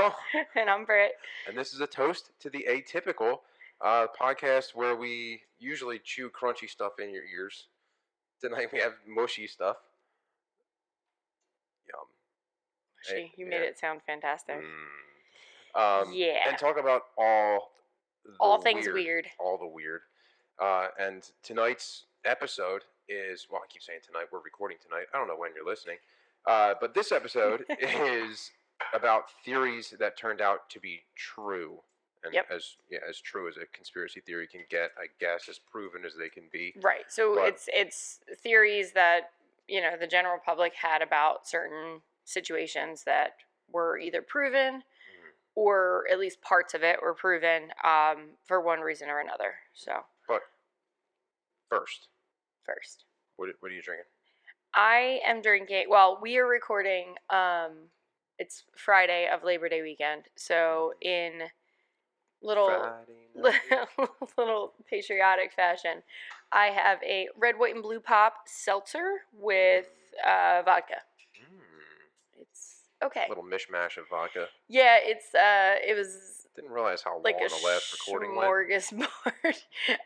Kyle. And I'm Britt. And this is a toast to the atypical podcast where we usually chew crunchy stuff in your ears. Tonight we have mushy stuff. Yum. Mushy. You made it sound fantastic. And talk about all things weird. All the weird. And tonight's episode is, well, I keep saying tonight. We're recording tonight. I don't know when you're listening. But this episode is about theories that turned out to be true. And as true as a conspiracy theory can get, I guess, as proven as they can be. Right. So it's theories that, the general public had about certain situations that were either proven or at least parts of it were proven for one reason or another. So. But first. What are you drinking? I am drinking, well, we are recording, it's Friday of Labor Day weekend, so in little patriotic fashion, I have a red, white, and blue pop seltzer with vodka. It's okay. A little mishmash of vodka. Yeah, it was... Didn't realize how long the last recording went. Smorgasbord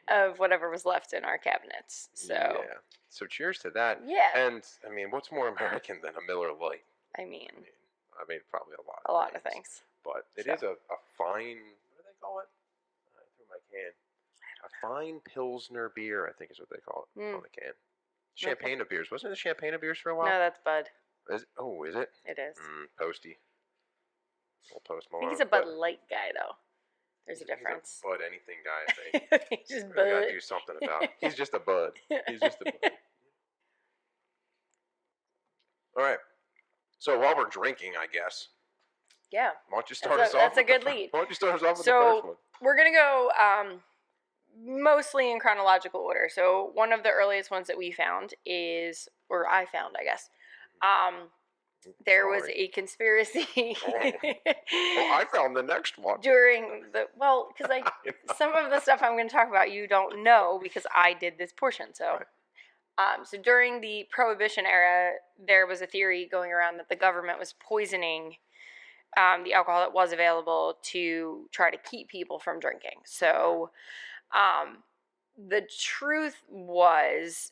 of whatever was left in our cabinets, so... Yeah. So cheers to that. Yeah. And, what's more American than a Miller Lite? I mean, probably a lot of things. A lot of things. But it is a fine, what do they call it? I threw my can. A fine Pilsner beer, I think is what they call it on the can. Champagne of beers. Wasn't it the champagne of beers for a while? No, that's Bud. Is it? It is. Posty. Little Post Malone. I think he's a Bud Light guy, though. There's a difference. He's a Bud anything guy, I think. He's just Bud. Gotta do something about it. He's just a Bud. He's just a Bud. All right. So while we're drinking, I guess. Yeah. Why don't you start us off? That's a good lead. Why don't you start us off with the first one? We're going to go mostly in chronological order. So one of the earliest ones that we found is, or I found, I guess, there was a conspiracy. Well, I found the next one. Because some of the stuff I'm going to talk about you don't know because I did this portion. So, right. So during the Prohibition era, there was a theory going around that the government was poisoning the alcohol that was available to try to keep people from drinking. So, the truth was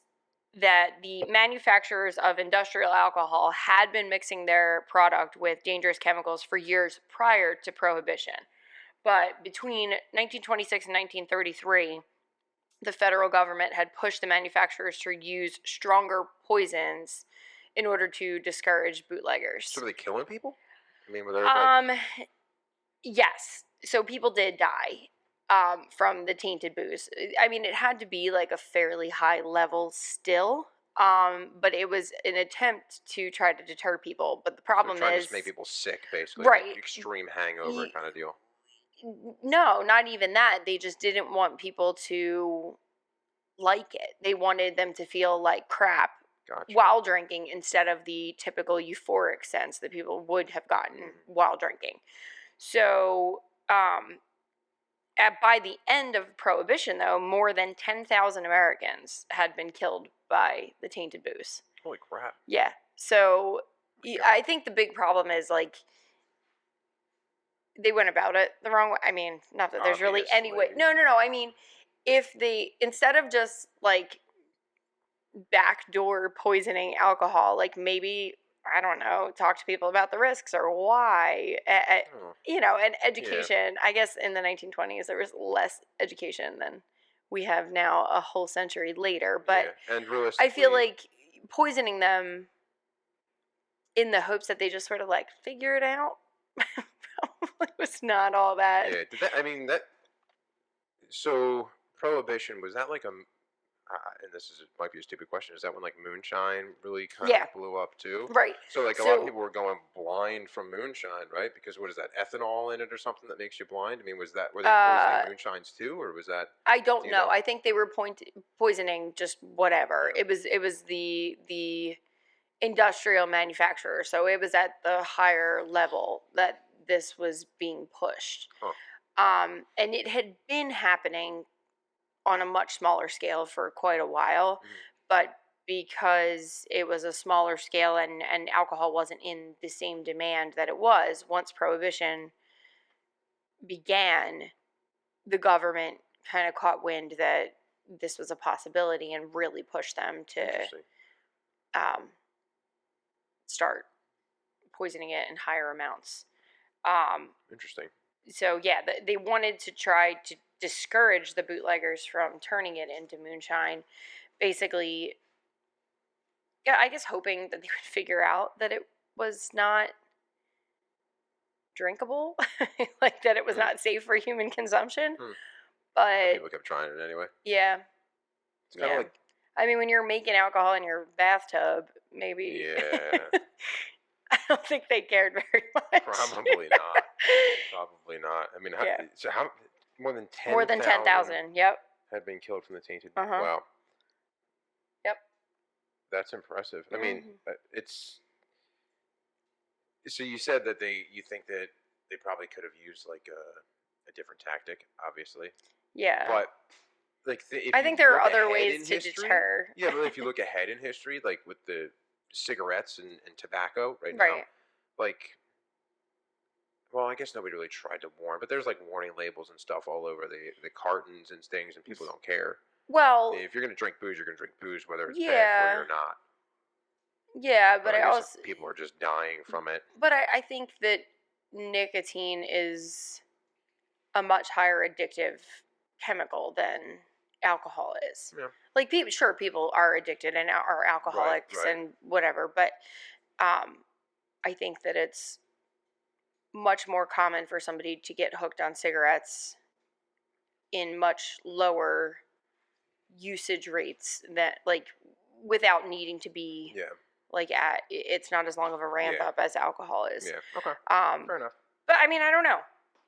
that the manufacturers of industrial alcohol had been mixing their product with dangerous chemicals for years prior to Prohibition. But between 1926 and 1933, the federal government had pushed the manufacturers to use stronger poisons in order to discourage bootleggers. So were they killing people? Were they Yes. So people did die. From the tainted booze. It had to be like a fairly high level still, but it was an attempt to try to deter people. But the problem is... trying to just make people sick, basically. Right. Like extreme hangover kind of deal. No, not even that. They just didn't want people to like it. They wanted them to feel like crap while drinking instead of the typical euphoric sense that people would have gotten while drinking. So... by the end of Prohibition, though, more than 10,000 Americans had been killed by the tainted booze. Holy crap. Yeah. So I think the big problem is, they went about it the wrong way. Not that there's really any way. No. If they, instead of just, backdoor poisoning alcohol, maybe... I don't know, talk to people about the risks or why, and education. Yeah. I guess in the 1920s there was less education than we have now a whole century later. But and realistically, I feel like poisoning them in the hopes that they just sort of figure it out probably was not all that. Yeah, that. So Prohibition, was that and this might be a stupid question, is that when moonshine really kind of blew up too? Right. So a lot of people were going blind from moonshine, right? Because what is that, ethanol in it or something that makes you blind? Were they poisoning moonshines too, or was that? I don't know. I think they were poisoning just whatever. Yeah. It was the industrial manufacturer, so it was at the higher level that this was being pushed. Huh. And it had been happening on a much smaller scale for quite a while, but because it was a smaller scale and alcohol wasn't in the same demand that it was once Prohibition began, the government kind of caught wind that this was a possibility and really pushed them to um, start poisoning it in higher amounts. Interesting. So yeah, they wanted to try to discourage the bootleggers from turning it into moonshine. Basically, yeah, I guess hoping that they would figure out that it was not drinkable, like that it was not safe for human consumption. But people kept trying it anyway. Yeah, it's kind of like. I mean, when you're making alcohol in your bathtub, maybe. Yeah. I don't think they cared very much. Probably not. Probably not. I mean, so how more than 10,000? More than 10,000. Yep. Had been killed from the tainted. Uh-huh. Wow. Yep. That's impressive. I mean, it's. So you said that you think that they probably could have used like a different tactic, obviously. Yeah. But like, I think there are other ways to deter. Yeah, but if you look ahead in history, like with the cigarettes and tobacco now, like, well, I guess nobody really tried to warn, but there's like warning labels and stuff all over the cartons and things, and people don't care. Well, if you're gonna drink booze, you're gonna drink booze, whether it's bad for you or not. Yeah, but I also people are just dying from it. But I think that nicotine is a much higher addictive chemical than alcohol is. Yeah. Like people are addicted and are alcoholics and whatever, but I think that it's much more common for somebody to get hooked on cigarettes in much lower usage rates that, like, without needing to be like it's not as long of a ramp up as alcohol is. Yeah. Okay. Fair enough. But I mean, I don't know.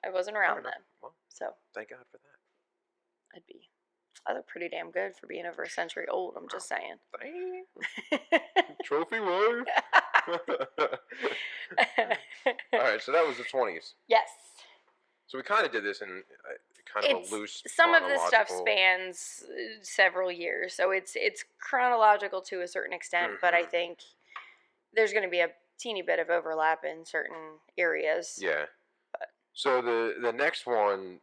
I wasn't around then. Well, so thank God for that. I look pretty damn good for being over a century old. I'm just saying. Trophy wife. All right, so that was the 20s. Yes. So we kind of did this in kind of a loose. Some of this stuff spans several years, so it's chronological to a certain extent. But I think there's going to be a teeny bit of overlap in certain areas. Yeah. So the next one,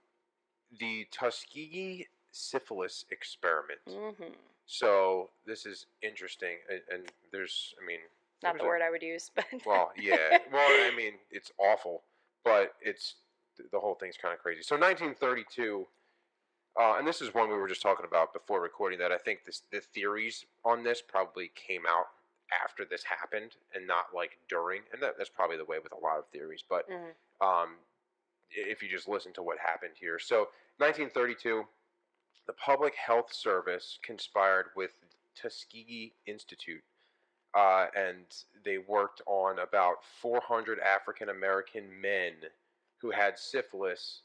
the Tuskegee syphilis experiment. So this is interesting, and there's, I mean, not the word I would use, but well, yeah, well, I mean, it's awful, but the whole thing's kind of crazy. So 1932, and this is one we were just talking about before recording, that I think the theories on this probably came out after this happened and not like during, and that's probably the way with a lot of theories. But if you just listen to what happened here, so 1932, the Public Health Service conspired with Tuskegee Institute, and they worked on about 400 African American men who had syphilis,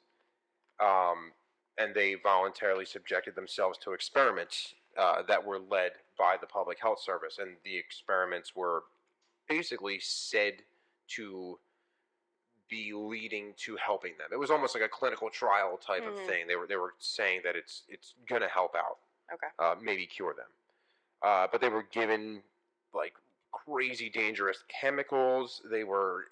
and they voluntarily subjected themselves to experiments that were led by the Public Health Service, and the experiments were basically said to be leading to helping them. It was almost like a clinical trial type of thing. They were saying that it's gonna help out, maybe cure them, but they were given like crazy dangerous chemicals. They were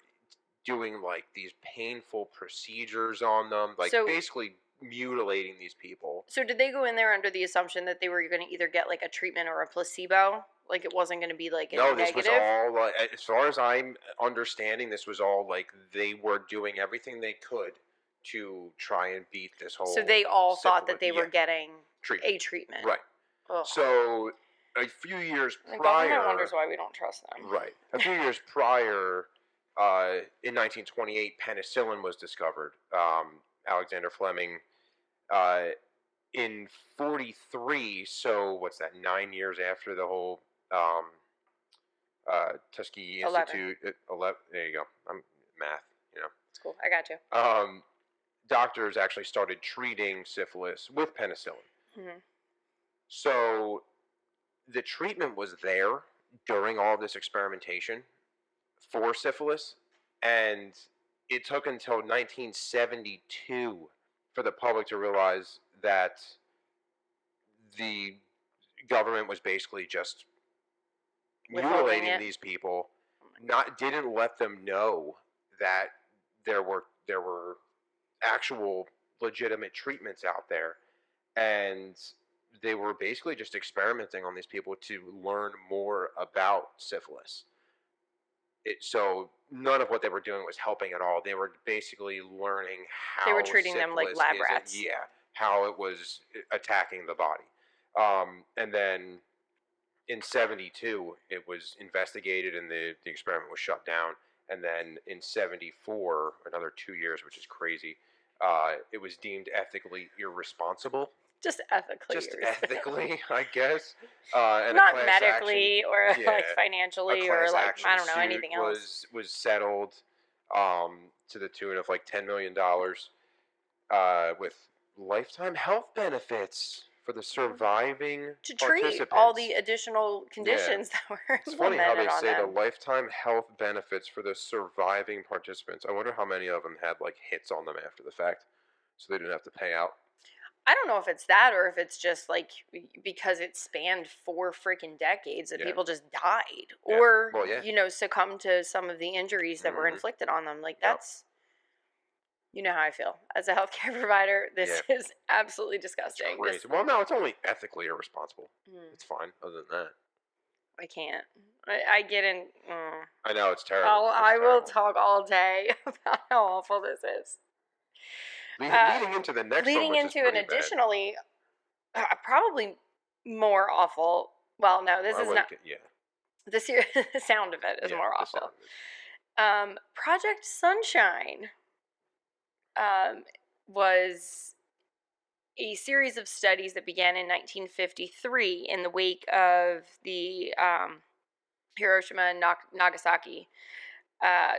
doing like these painful procedures on them, like basically mutilating these people. So did they go in there under the assumption that they were going to either get like a treatment or a placebo? Like it wasn't going to be like no, this was all like, as far as I'm understanding, this was all like they were doing everything they could to try and beat this whole. So they all thought that they were getting a treatment, right? Ugh. So a few years prior, the government wonders why we don't trust them. Right, a few years prior, in 1928, penicillin was discovered. Alexander Fleming. In 43, so what's that? 9 years after the whole Tuskegee Institute. 11. There you go. I'm math. You know. It's cool. I got you. Doctors actually started treating syphilis with penicillin. So the treatment was there during all this experimentation for syphilis, and it took until 1972 for the public to realize that the government was basically just mutilating these people. Didn't let them know that there were actual legitimate treatments out there, and they were basically just experimenting on these people to learn more about syphilis. So none of what they were doing was helping at all. They were basically learning They were how treating them like syphilis lab is, rats. how it was attacking the body. And then in 72, it was investigated and the experiment was shut down. And then in 74, another 2 years, which is crazy, it was deemed ethically irresponsible. Just ethically. Just ethically, I guess. And a Not class action, medically or like a financially or class like, action I don't know, suit anything else. was settled to the tune of like $10 million with lifetime health benefits for the surviving To treat participants. all the additional conditions that were It's funny how they implemented on say the them. lifetime health benefits for the surviving participants. I wonder how many of them had like hits on them after the fact, so they didn't have to pay out. I don't know if it's that or if it's just like because it spanned 4 freaking decades that Yeah. people just died Yeah. or, Well, yeah. succumbed to some of the injuries that were Mhm. inflicted on them. Like, Yep. that's, you know how I feel. As a healthcare provider, this is absolutely It's disgusting. crazy. Well, no, it's only ethically irresponsible. Mm, It's fine. Other than that, I can't. I get in. I know it's terrible. It's I will terrible. talk all day about how awful this is. Leading into the next one, Leading which is into pretty and bad. additionally, probably more awful. Well, no, this I is like not. it. Yeah. The sound of it is Yeah, more the awful. sound is- Project Sunshine was a series of studies that began in 1953 in the wake of the Hiroshima and Nagasaki.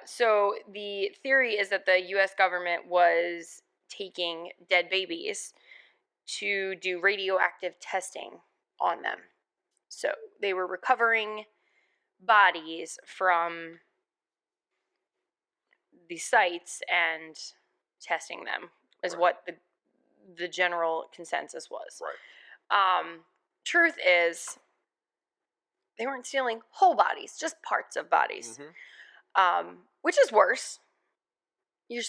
So the theory is that the U.S. government was taking dead babies to do radioactive testing on them. So they were recovering bodies from the sites and testing them is Right. what the general consensus was. Right. Truth is, they weren't stealing whole bodies, just parts of bodies, which is worse. You're,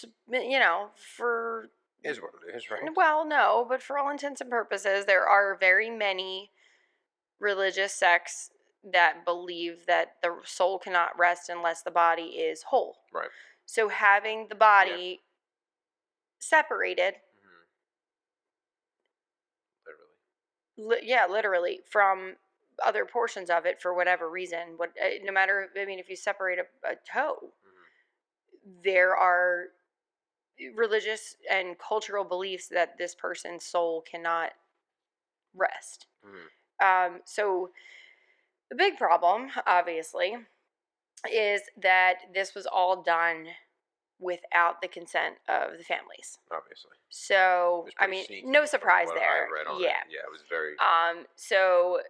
for Is what it is, right? well, no, but for all intents and purposes, there are very many religious sects that believe that the soul cannot rest unless the body is whole. Right. So having the body separated, Literally. literally from other portions of it for whatever reason, no matter, I mean, if you separate a toe, there are religious and cultural beliefs that this person's soul cannot rest. So the big problem, obviously, is that this was all done without the consent of the families. Obviously. So, I mean, no surprise there. Yeah. Yeah, it was very. So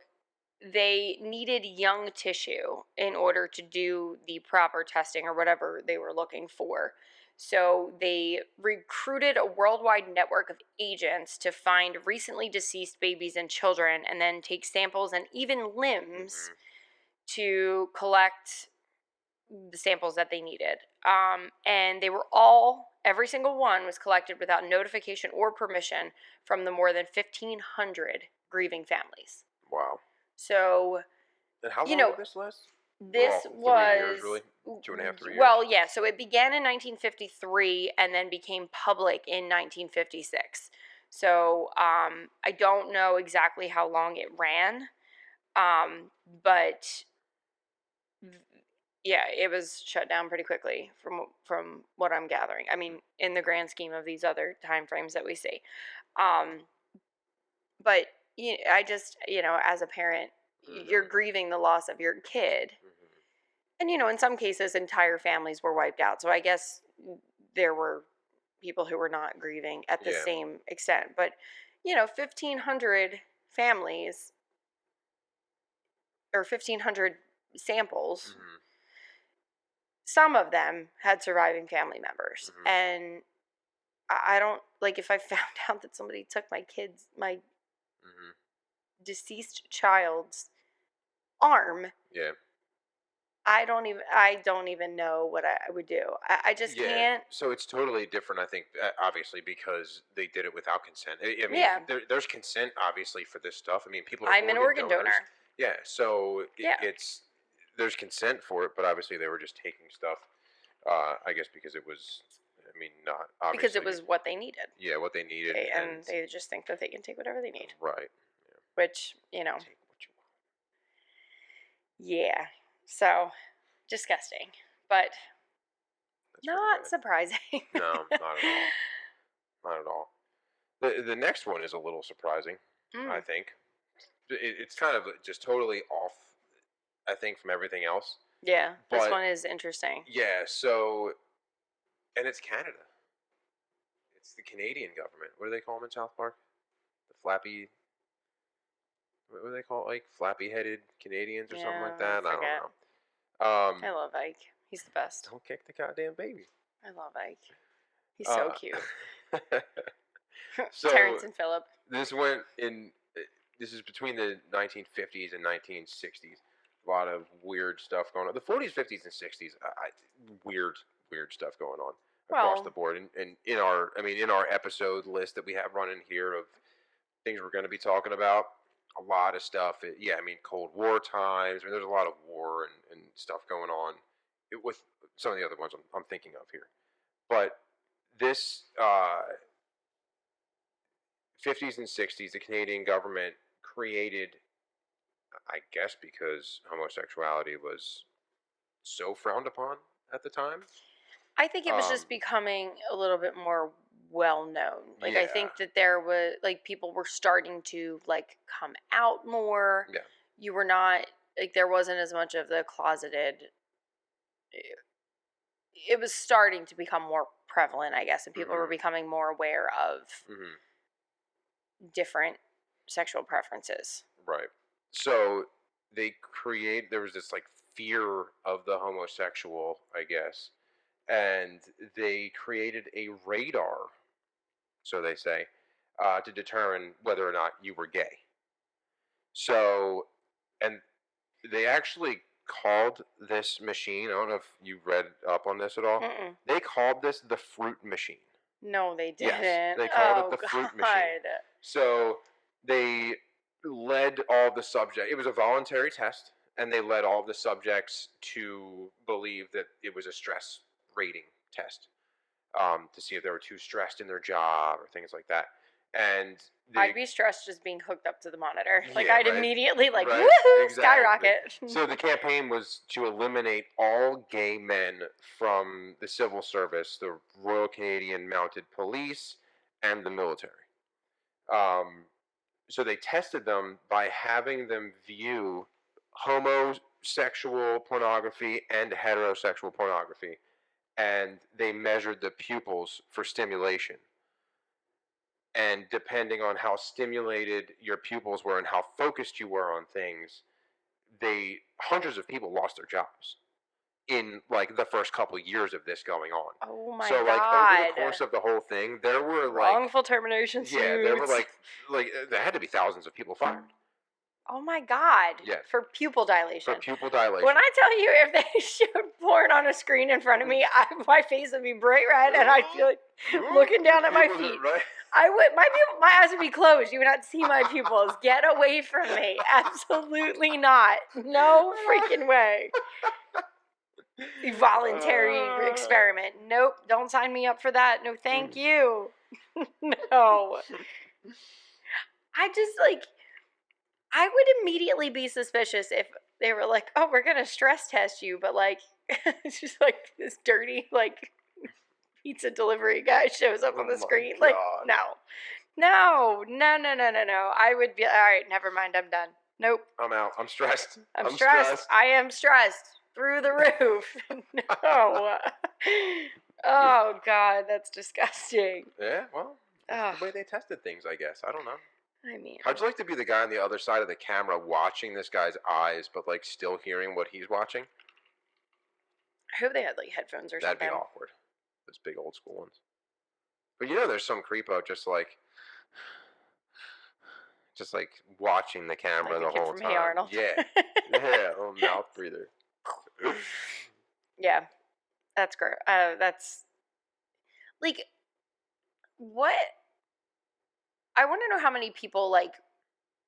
they needed young tissue in order to do the proper testing or whatever they were looking for. So they recruited a worldwide network of agents to find recently deceased babies and children and then take samples and even limbs to collect the samples that they needed. And they were every single one was collected without notification or permission from the more than 1,500 grieving families. Wow. So, and how long did this last? This was 3 years, really? 2.5, 3 years. Well, yeah. So it began in 1953 and then became public in 1956. So I don't know exactly how long it ran, but yeah, it was shut down pretty quickly from what I'm gathering. I mean, in the grand scheme of these other time frames that we see, but I just as a parent, you're grieving the loss of your kid, and in some cases, entire families were wiped out. So I guess there were people who were not grieving at the same extent, but 1,500 families or 1,500 samples. Some of them had surviving family members, and I don't like if I found out that somebody took my deceased child's arm. Yeah. I don't even know what I would do. I just Yeah, can't. so it's totally different, I think, obviously, because they did it without consent. I mean, Yeah, there's consent, obviously, for this stuff. I mean, people are I'm an organ organ donors. donor. Yeah, so Yeah, there's consent for it, but obviously they were just taking stuff, I guess, because it was, I mean, not because it obviously, was what they needed. yeah, what they needed, Okay, and and they just think that they can take whatever they need, right, which take what you want. yeah. So disgusting, but That's pretty not bad. surprising. No, not at all. Not at all. The next one is a little surprising, I Mm, think. It's kind of just totally off, I think, from everything else. yeah, this But one is interesting. yeah, so and it's Canada. It's the Canadian government. What do they call them in South Park? The flappy. What do they call it? Like flappy headed Canadians or something like Yeah, I that? I don't forget. know. I love Ike. He's the best. Don't kick the goddamn baby. I love Ike. He's so Uh, cute. so Terrence and Phillip. this went in. This is between the 1950s and 1960s. A lot of weird stuff going on. The 40s, 50s, and 60s. Weird stuff going on across the Well, board. And in our, I mean, in our episode list that we have running here of things we're going to be talking about, a lot of stuff. Yeah, I mean, Cold War times. I mean, there's a lot of war and stuff going on with some of the other ones I'm thinking of here. But this 50s and 60s, the Canadian government created, I guess, because homosexuality was so frowned upon at the time. I think it was Um, just becoming a little bit more well known. Like I yeah, think that there was like people were starting to like come out more. yeah, You were not like there wasn't as much of the closeted. It was starting to become more prevalent, I guess, and people were hmm becoming more aware of hmm different sexual preferences. right. So there was this like fear of the homosexual, I guess, and they created a radar, so they say, to determine whether or not you were gay. So, and they actually called this machine. I don't know if you read up on this at all. Mm-mm. They called this the fruit machine. No, they Yes, didn't. they called it Oh the fruit machine. God. So they led all the subject. It was a voluntary test, and they led all the subjects to believe that it was a stress rating test, to see if they were too stressed in their job or things like that. And I'd they, be stressed just being hooked up to the monitor. Like yeah, I'd right, immediately like right, woohoo exactly. skyrocket. So the campaign was to eliminate all gay men from the civil service, the Royal Canadian Mounted Police, and the military. Um, so they tested them by having them view homosexual pornography and heterosexual pornography, and they measured the pupils for stimulation. And depending on how stimulated your pupils were and how focused you were on things, they hundreds of people lost their jobs in like the first couple years of this going on. Oh my So like over the God. course of the whole thing, there were like, Wrongful termination yeah, there were suits. like there had to be thousands of people fired. Oh my God. Yeah, For pupil for dilation. pupil When dilation. I tell you, if they showed porn on a screen in front of me, my face would be bright red, and I'd feel like looking down at my feet. Right? I would my eyes would be closed. You would not see my pupils. Get away from me! Absolutely not. No freaking way. Voluntary experiment. Nope. Don't sign me up for that. No, thank you. No. I just like. I would immediately be suspicious if they were like, "Oh, we're gonna stress test you," but like, it's just like this dirty like pizza delivery guy shows up on Oh the my screen. Like, god. no. I would be all right. Never mind. I'm done. Nope. I'm out. I'm stressed. I'm stressed. I am stressed through the roof. No. Oh God, that's disgusting. Yeah, well, that's Ugh. the way they tested things, I guess. I don't know. I mean, How'd you like to be the guy on the other side of the camera watching this guy's eyes, but like still hearing what he's watching? I hope they had like headphones or That'd be something. awkward. Those big old school ones. But there's some creepo just like watching the camera Like the the kid whole from time. Hey Arnold. Yeah, yeah, little mouth breather. Yeah, that's great. That's like what I want to know how many people like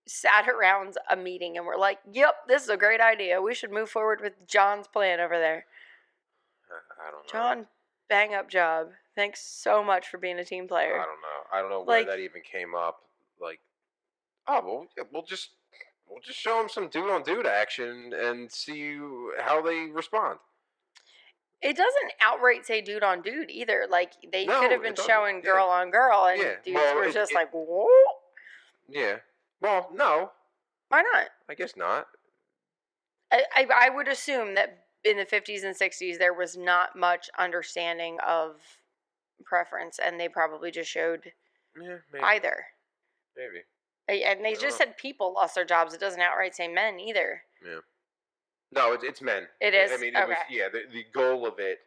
sat around a meeting and were like, "Yep, this is a great idea. We should move forward with John's plan over there." I don't know. John, bang up job. Thanks so much for being a team player. I don't know. I don't know where Like, that even came up. Like, oh, well, yeah, we'll just show them some dude on dude action and see how they respond. it doesn't outright say dude on dude either. Like, they could have No, been it doesn't. showing Yeah, girl on girl, and yeah. dudes Well, were just it like, whoa. yeah. Well, no, Why not? I guess not. I would assume that in the 50s and 60s, there was not much understanding of preference, and they probably just showed Yeah, maybe, either. maybe. And they I don't just know. said people lost their jobs. It doesn't outright say men either. Yeah. No, it's men. It I is? mean, it was Okay. yeah. The goal of it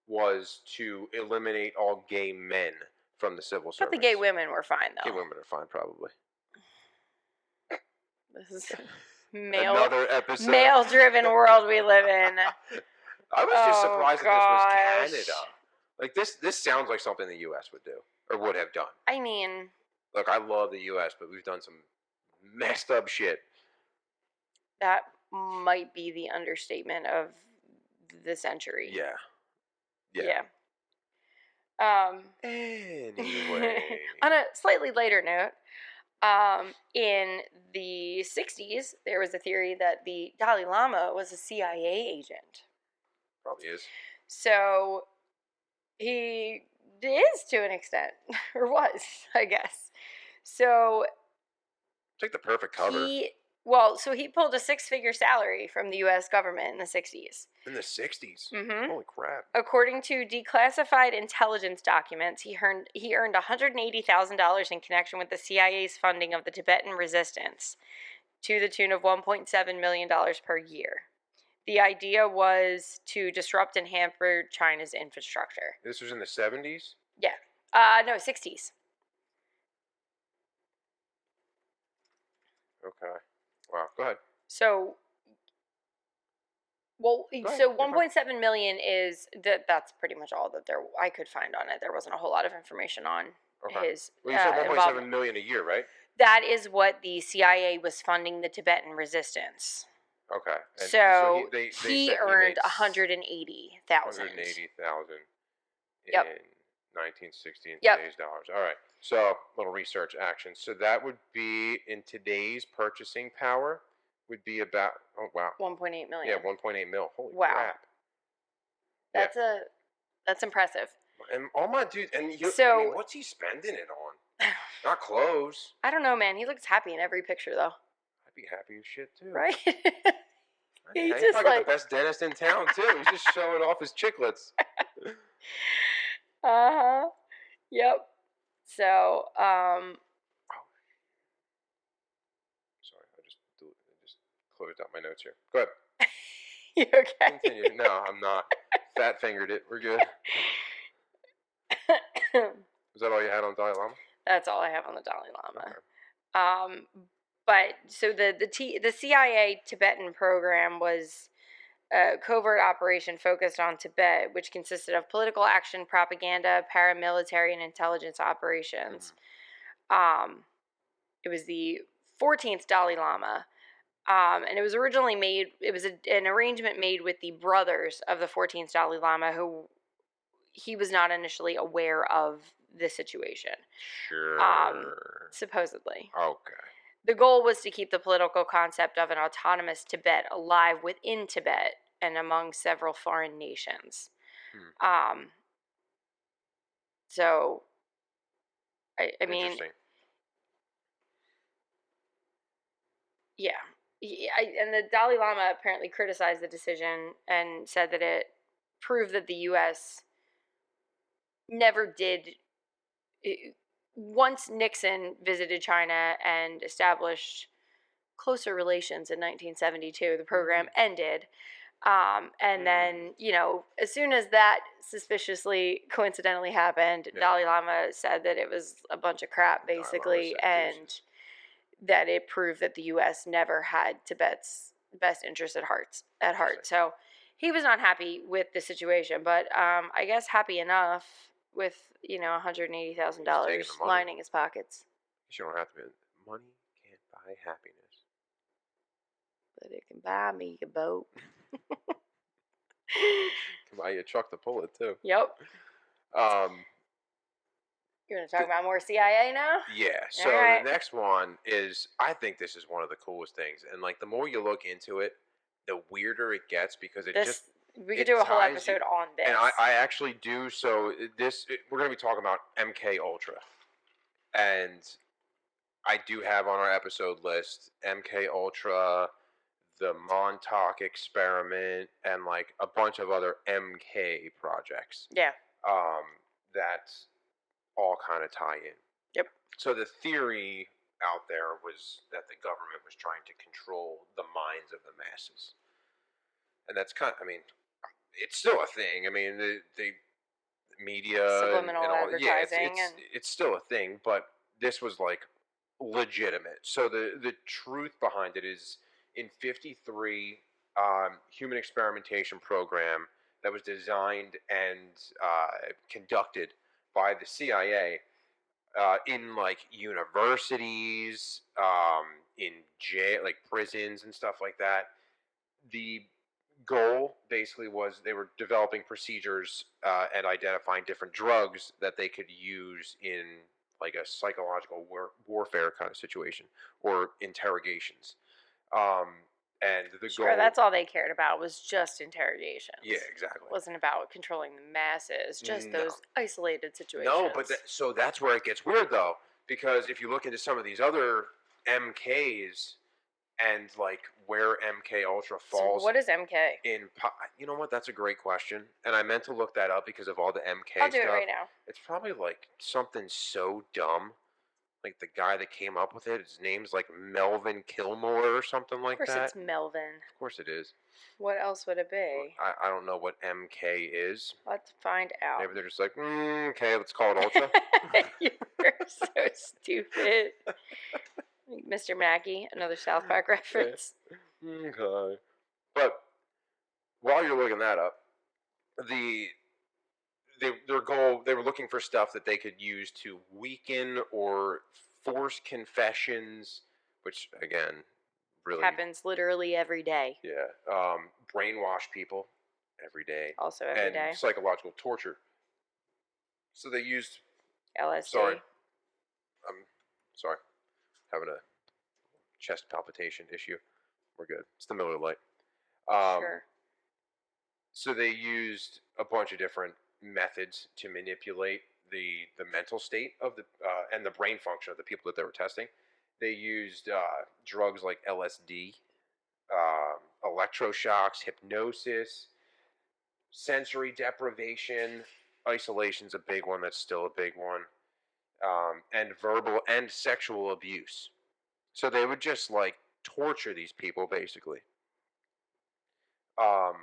was to eliminate all gay men from the civil But the service. gay women were fine, Gay though. women are fine, probably. This is Another episode. male-driven world we live in. I was just surprised that this was Gosh. Canada. Like this sounds like something the U.S. would do or would have done. I mean, Look, I love the U.S., but we've done some messed up shit. that might be the understatement of the century. Yeah. Yeah. Anyway. On a slightly lighter note, in the 60s, there was a theory that the Dalai Lama was a CIA agent. Probably is. So he is to an extent, or was, I guess. So It's like the perfect cover. he pulled a 6-figure salary from the U.S. government in the 60s. In the 60s. Mm-hmm. Holy crap. According to declassified intelligence documents, he earned $180,000 in connection with the CIA's funding of the Tibetan resistance, to the tune of $1.7 million per year. The idea was to disrupt and hamper China's infrastructure. This was in the 70s? Yeah. No, 60s. Okay. Wow. Go ahead. So, Go ahead. so You're fine. 1.7 million is that's pretty much all that I could find on it. There wasn't a whole lot of information on Okay. his Well, you said 1.7 involvement. million a year, right? That is what the CIA was funding the Tibetan resistance. Okay. And So they he said earned made 180,000. 180,000 in Yep. 1960 in Yep. today's dollars. All right. So, little research action. So that would be in today's purchasing power would be about 1.8 million. Yeah, 1.8 mil. Holy Wow. crap. That's impressive. And all my dudes, and So- I mean, what's he spending it on? Not clothes. I don't know, man. He looks happy in every picture, though. I'd be happy as shit too. Right? He's just probably got like- the best dentist in town too. He's just showing off his chiclets. Uh-huh. Yep. So, Sorry, I just closed out my notes here. Go ahead. you okay? Continue. No, I'm not. Fat fingered it. We're good. Is that all you had on Dalai Lama? That's all I have on the Dalai Lama. Okay. But so the CIA Tibetan program was a covert operation focused on Tibet, which consisted of political action, propaganda, paramilitary, and intelligence operations. It was the 14th Dalai Lama, and it was originally made. It was an arrangement made with the brothers of the 14th Dalai Lama, who he was not initially aware of the situation. Sure. Supposedly. Okay. The goal was to keep the political concept of an autonomous Tibet alive within Tibet and among several foreign nations. So, I mean, Interesting. yeah. And the Dalai Lama apparently criticized the decision and said that it proved that the U.S. never did. Once Nixon visited China and established closer relations in 1972, the program ended. And then, as soon as that suspiciously coincidentally happened, Dalai Lama said that it was a bunch of crap, basically, and that it proved that the U.S. never had Tibet's best interest at heart. So he was not happy with the situation, but I guess happy enough with $180,000 the money. lining his pockets. You don't have to be. Money can't buy happiness. But it can buy me a boat. Can buy you a truck to pull it too. Yep. Um, You're gonna talk about more CIA now? Yeah. So right. the next one is, I think this is one of the coolest things, and like the more you look into it, the weirder it gets because We could it do a whole ties episode on this. And I actually do. So we're gonna be talking about MK Ultra, and I do have on our episode list MK Ultra, the Montauk experiment, and like a bunch of other MK projects. Yeah. That all kind of tie in. Yep. So the theory out there was that the government was trying to control the minds of the masses, and that's it's still a thing. I mean, the media Subliminal and all, advertising, it's still a thing, but this was like legitimate. So the truth behind it is, in '53, human experimentation program that was designed and conducted by the CIA in like universities, in jail, like prisons and stuff like that. The goal basically was they were developing procedures and identifying different drugs that they could use in like a psychological warfare kind of situation or interrogations. And the sure, goal, that's all they cared about was just interrogations. yeah, exactly. It wasn't about controlling the masses, just No. those isolated situations. No, but so that's where it gets weird though, because if you look into some of these other MKs and like where MK Ultra falls. So what is MK? You know what? That's a great question, and I meant to look that up because of all the MK I'll do stuff. it right now. It's probably like something so dumb, like the guy that came up with it. His name's like Melvin Kilmore or something like that. Of course, it's Melvin. Of course, it is. What else would it be? I don't know what MK is. Let's find out. Maybe they're just like, okay, let's call it Ultra. You're so stupid. Mr. Mackey, another South Park reference. Okay. But while you're looking that up, their goal, they were looking for stuff that they could use to weaken or force confessions, which again really happens literally every day. Yeah. Brainwash people every day. Also every day. And psychological torture. So they used LSD. Sorry. Sorry. Having a chest palpitation issue. We're good. It's the Miller Lite. Sure. So they used a bunch of different methods to manipulate the mental state of the and the brain function of the people that they were testing. They used drugs like LSD, electroshocks, hypnosis, sensory deprivation, isolation's a big one. That's still a big one, and verbal and sexual abuse. So they would just like torture these people, basically. You all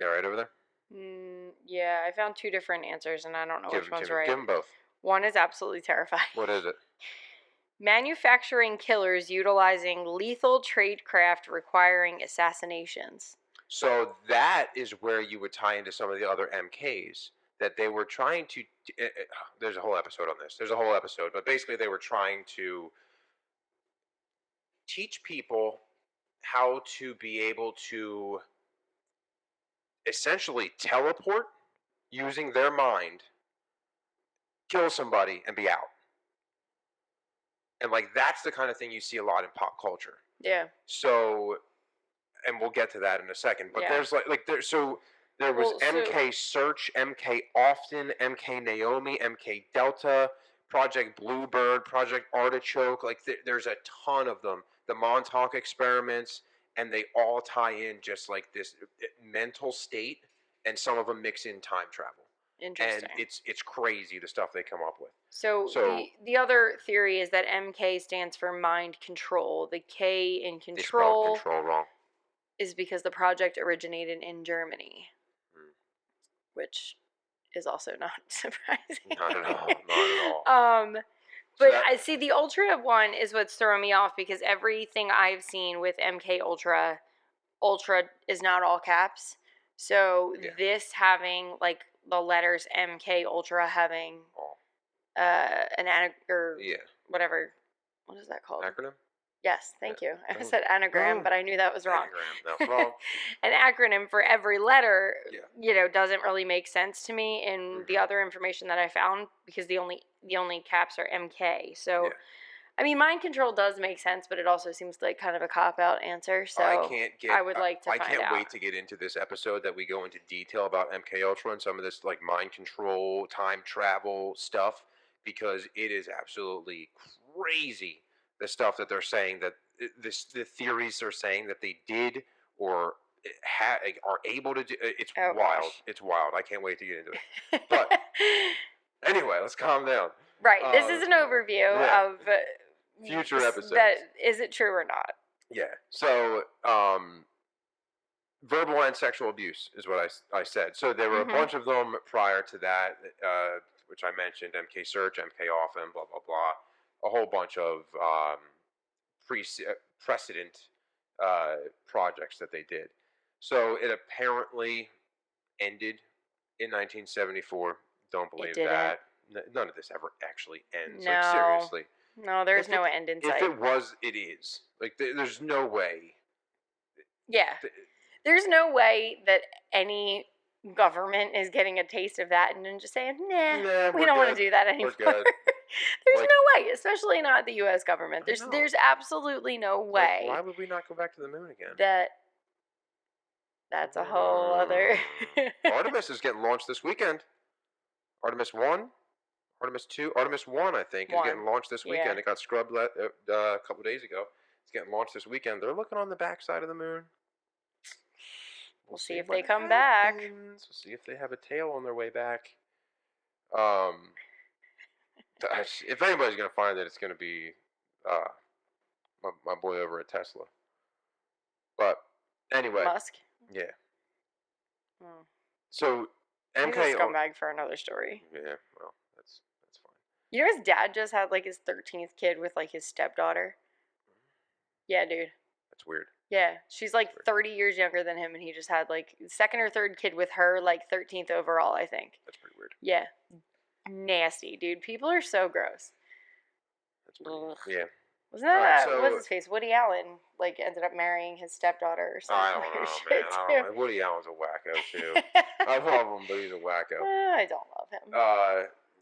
right over there? Yeah, I found two different answers, and I don't know which one's right. Give them both. One is absolutely terrifying. What is it? Manufacturing killers utilizing lethal tradecraft requiring assassinations. So that is where you would tie into some of the other MKs that they were trying to. There's a whole episode on this. There's a whole episode, but basically they were trying to teach people how to be able to essentially teleport using their mind, kill somebody, and be out. And like that's the kind of thing you see a lot in pop culture. Yeah. So, and we'll get to that in a second. But there's there was MK Search, MK Often, MK Naomi, MK Delta, Project Bluebird, Project Artichoke. Like there's a ton of them. The Montauk experiments, and they all tie in just like this mental state, and some of them mix in time travel. Interesting. And it's crazy the stuff they come up with. So the other theory is that MK stands for mind control. The K in control. They spelled control wrong. Is because the project originated in Germany, which is also not surprising. Not at all. Not at all. But I see the Ultra one is what's throwing me off because everything I've seen with MK Ultra Ultra is not all caps. So Yeah. this having like the letters MK Ultra having Oh. or Yeah. whatever. What is that called? Acronym? Yes, thank Yeah. you. I Oh, said anagram, no. but I knew that was wrong. Anagram. No, wrong. An acronym for every letter, Yeah. doesn't really make sense to me in the other information that I found because the only caps are MK. So, Yeah. I mean, mind control does make sense, but it also seems like kind of a cop out answer. So, I would like to I find can't out. wait to get into this episode that we go into detail about MK Ultra and some of this like mind control, time travel stuff because it is absolutely crazy the stuff that they're saying that the theories they're saying that they did or are able to do. It's Oh, wild. gosh. It's wild. I can't wait to get into it. But anyway, let's calm down. Right. This is an overview Yeah. of Future episodes. that is it true or not? Yeah. So, verbal and sexual abuse is what I said. So there were a bunch of them prior to that, which I mentioned: MK Search, MK Often, blah blah blah. A whole bunch of precedent projects that they did. So it apparently ended in 1974. Don't believe It didn't. that. None of this ever actually ends. No. Like seriously. No, there's no end in sight. If it was, it is. Like there's no way. Yeah. There's no way that any government is getting a taste of that and then just saying, nah, we don't want to do that anymore. We're good. There's no way, especially not the U.S. government. There's absolutely no way. Like, why would we not go back to the moon again? That's a whole other. Artemis is getting launched this weekend. Artemis 1, Artemis 2, Artemis 1, I think, is getting launched this weekend. Yeah. It got scrubbed a couple days ago. It's getting launched this weekend. They're looking on the backside of the moon. We'll see if they come back. We'll see if they have a tail on their way back. If anybody's going to find it, it's going to be my boy over at Tesla. But anyway. Musk? Yeah. So MK. He's a scumbag for another story. Yeah, well, that's fine. You know his dad just had like his 13th kid with like his stepdaughter? Yeah, dude. That's weird. Yeah, she's like 30 years younger than him, and he just had like second or third kid with her, like 13th overall, I think. That's pretty weird. Yeah. Nasty, dude. People are so gross. That's pretty, yeah. Wasn't that, what's his face? Woody Allen, like, ended up marrying his stepdaughter or something. I don't know, man. I don't know. Woody Allen's a wacko, too. I love him, but he's a wacko. I don't love him.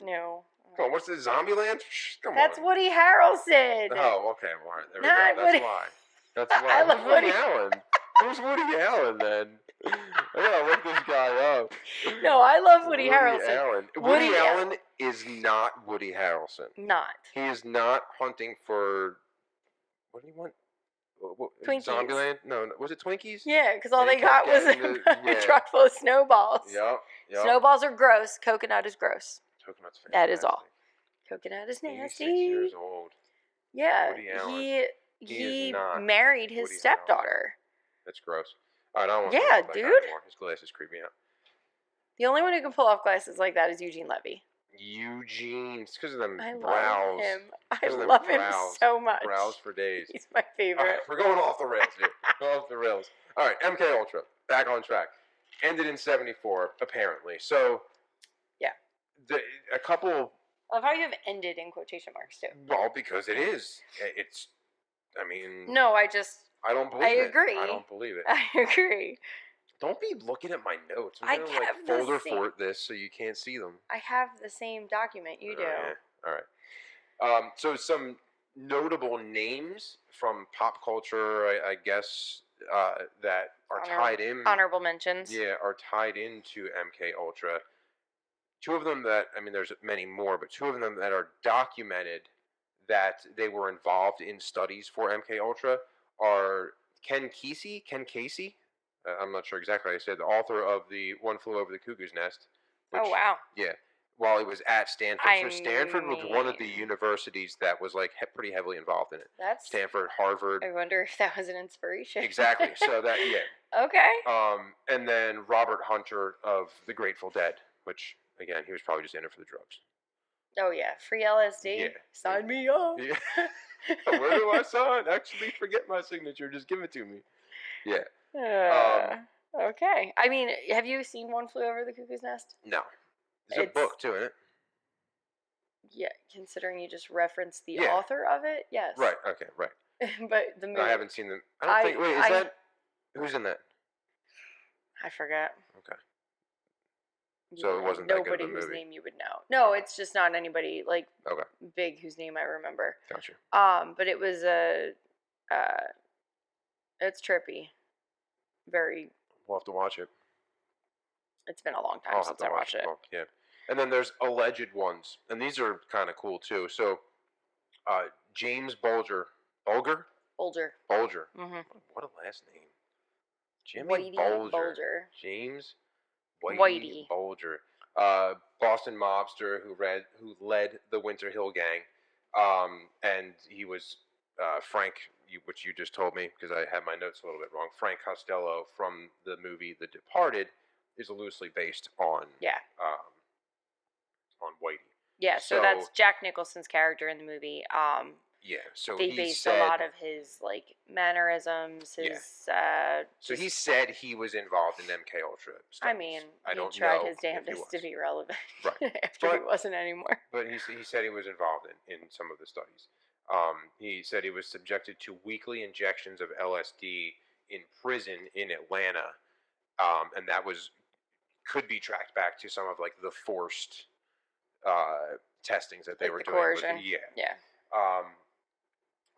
No. Come on, what's this, Zombieland? Come That's on. Woody Harrelson. Oh, okay. Well, all right. There we go. That's why. That's why. I love Woody Allen. Who's Woody Allen, then? I gotta look this guy up. No, I love Woody Harrelson. Woody Allen is not Woody Harrelson. Not. He is not hunting for. What do you want? Twinkies. Zombieland? No, was it Twinkies? Yeah, because all they got was a truck full of snowballs. Yep. Snowballs are gross. Coconut is gross. Coconut's fantastic. That is all. Coconut is nasty. 86 years old. Yeah. Woody Allen. He married his stepdaughter. That's gross. I don't want to talk about that guy anymore. His glasses creep me out. The only one who can pull off glasses like that is Eugene Levy. It's because of them brows. Love him. I love him so much. Brows for days. He's my favorite. All right, we're going off the rails here. Going off the rails. All right, MK Ultra, back on track. Ended in 74, apparently. So, yeah. A couple. I love how you have ended in quotation marks, too. Well, because it is. No, I don't believe it. I agree. I don't believe it. I agree. Don't be looking at my notes. I'm going to folder for this so you can't see them. I have the same document you do. Yeah. All right. So some notable names from pop culture, I guess, that are tied in. Honorable mentions. Yeah, are tied into MK Ultra. Two of them that, there's many more, but two of them that are documented that they were involved in studies for MK Ultra are Ken Kesey. I'm not sure exactly how I said, the author of the One Flew Over the Cuckoo's Nest. Oh, wow. Yeah. While he was at Stanford. Stanford was one of the universities that was pretty heavily involved in it. That's Stanford, Harvard. I wonder if that was an inspiration. Exactly. So that, yeah. Okay. And then Robert Hunter of the Grateful Dead, which, again, he was probably just in it for the drugs. Oh, yeah. Free LSD. Yeah. Sign me up. Yeah. Where do I sign? Actually, forget my signature. Just give it to me. Yeah. Okay. I mean, have you seen One Flew Over the Cuckoo's Nest? No. There's a book too, isn't it? Yeah, considering you just referenced the Yeah. author of it, yes. Right. Okay. Right. But the movie, I haven't seen them. I don't think. Wait, is that who's in that? I forget. Okay. You So it wasn't that good of a nobody whose movie. name you would know. No, it's just not anybody like Okay. big whose name I remember. Gotcha. But it was it's trippy. Very. We'll have to watch it. It's been a long time I'll since have I to watched it. Oh, yeah. And then there's alleged ones, and these are kind of cool too. So, James Bulger. Bulger. Mm-hmm. What a last name. Jimmy Bulger. James Whitey Bulger. Boston mobster who led the Winter Hill Gang. And he was Frank, which you just told me because I had my notes a little bit wrong. Frank Costello from the movie The Departed is loosely based on on Whitey. Yeah, so that's Jack Nicholson's character in the movie. Yeah, so they based a lot of his like mannerisms. So he said he was involved in MK Ultra studies. I mean, I don't he tried know his damnedest to be relevant, right? after he wasn't anymore. But he said he was involved in some of the studies. He said he was subjected to weekly injections of LSD in prison in Atlanta, and that could be tracked back to some of like the forced testings that they were doing. Coercion. Yeah.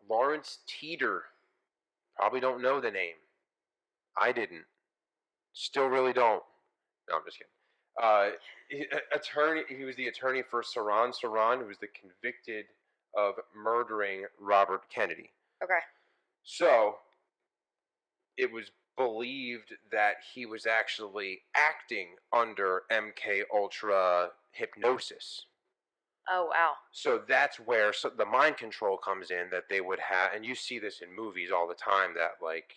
Lawrence Teeter, probably don't know the name. I didn't. Still really don't. No, I'm just kidding. He was the attorney for Saran, who was the convicted of murdering Robert Kennedy. Okay. So, it was believed that he was actually acting under MK Ultra hypnosis. Oh, wow. So that's where the mind control comes in, that they would have, and you see this in movies all the time, that like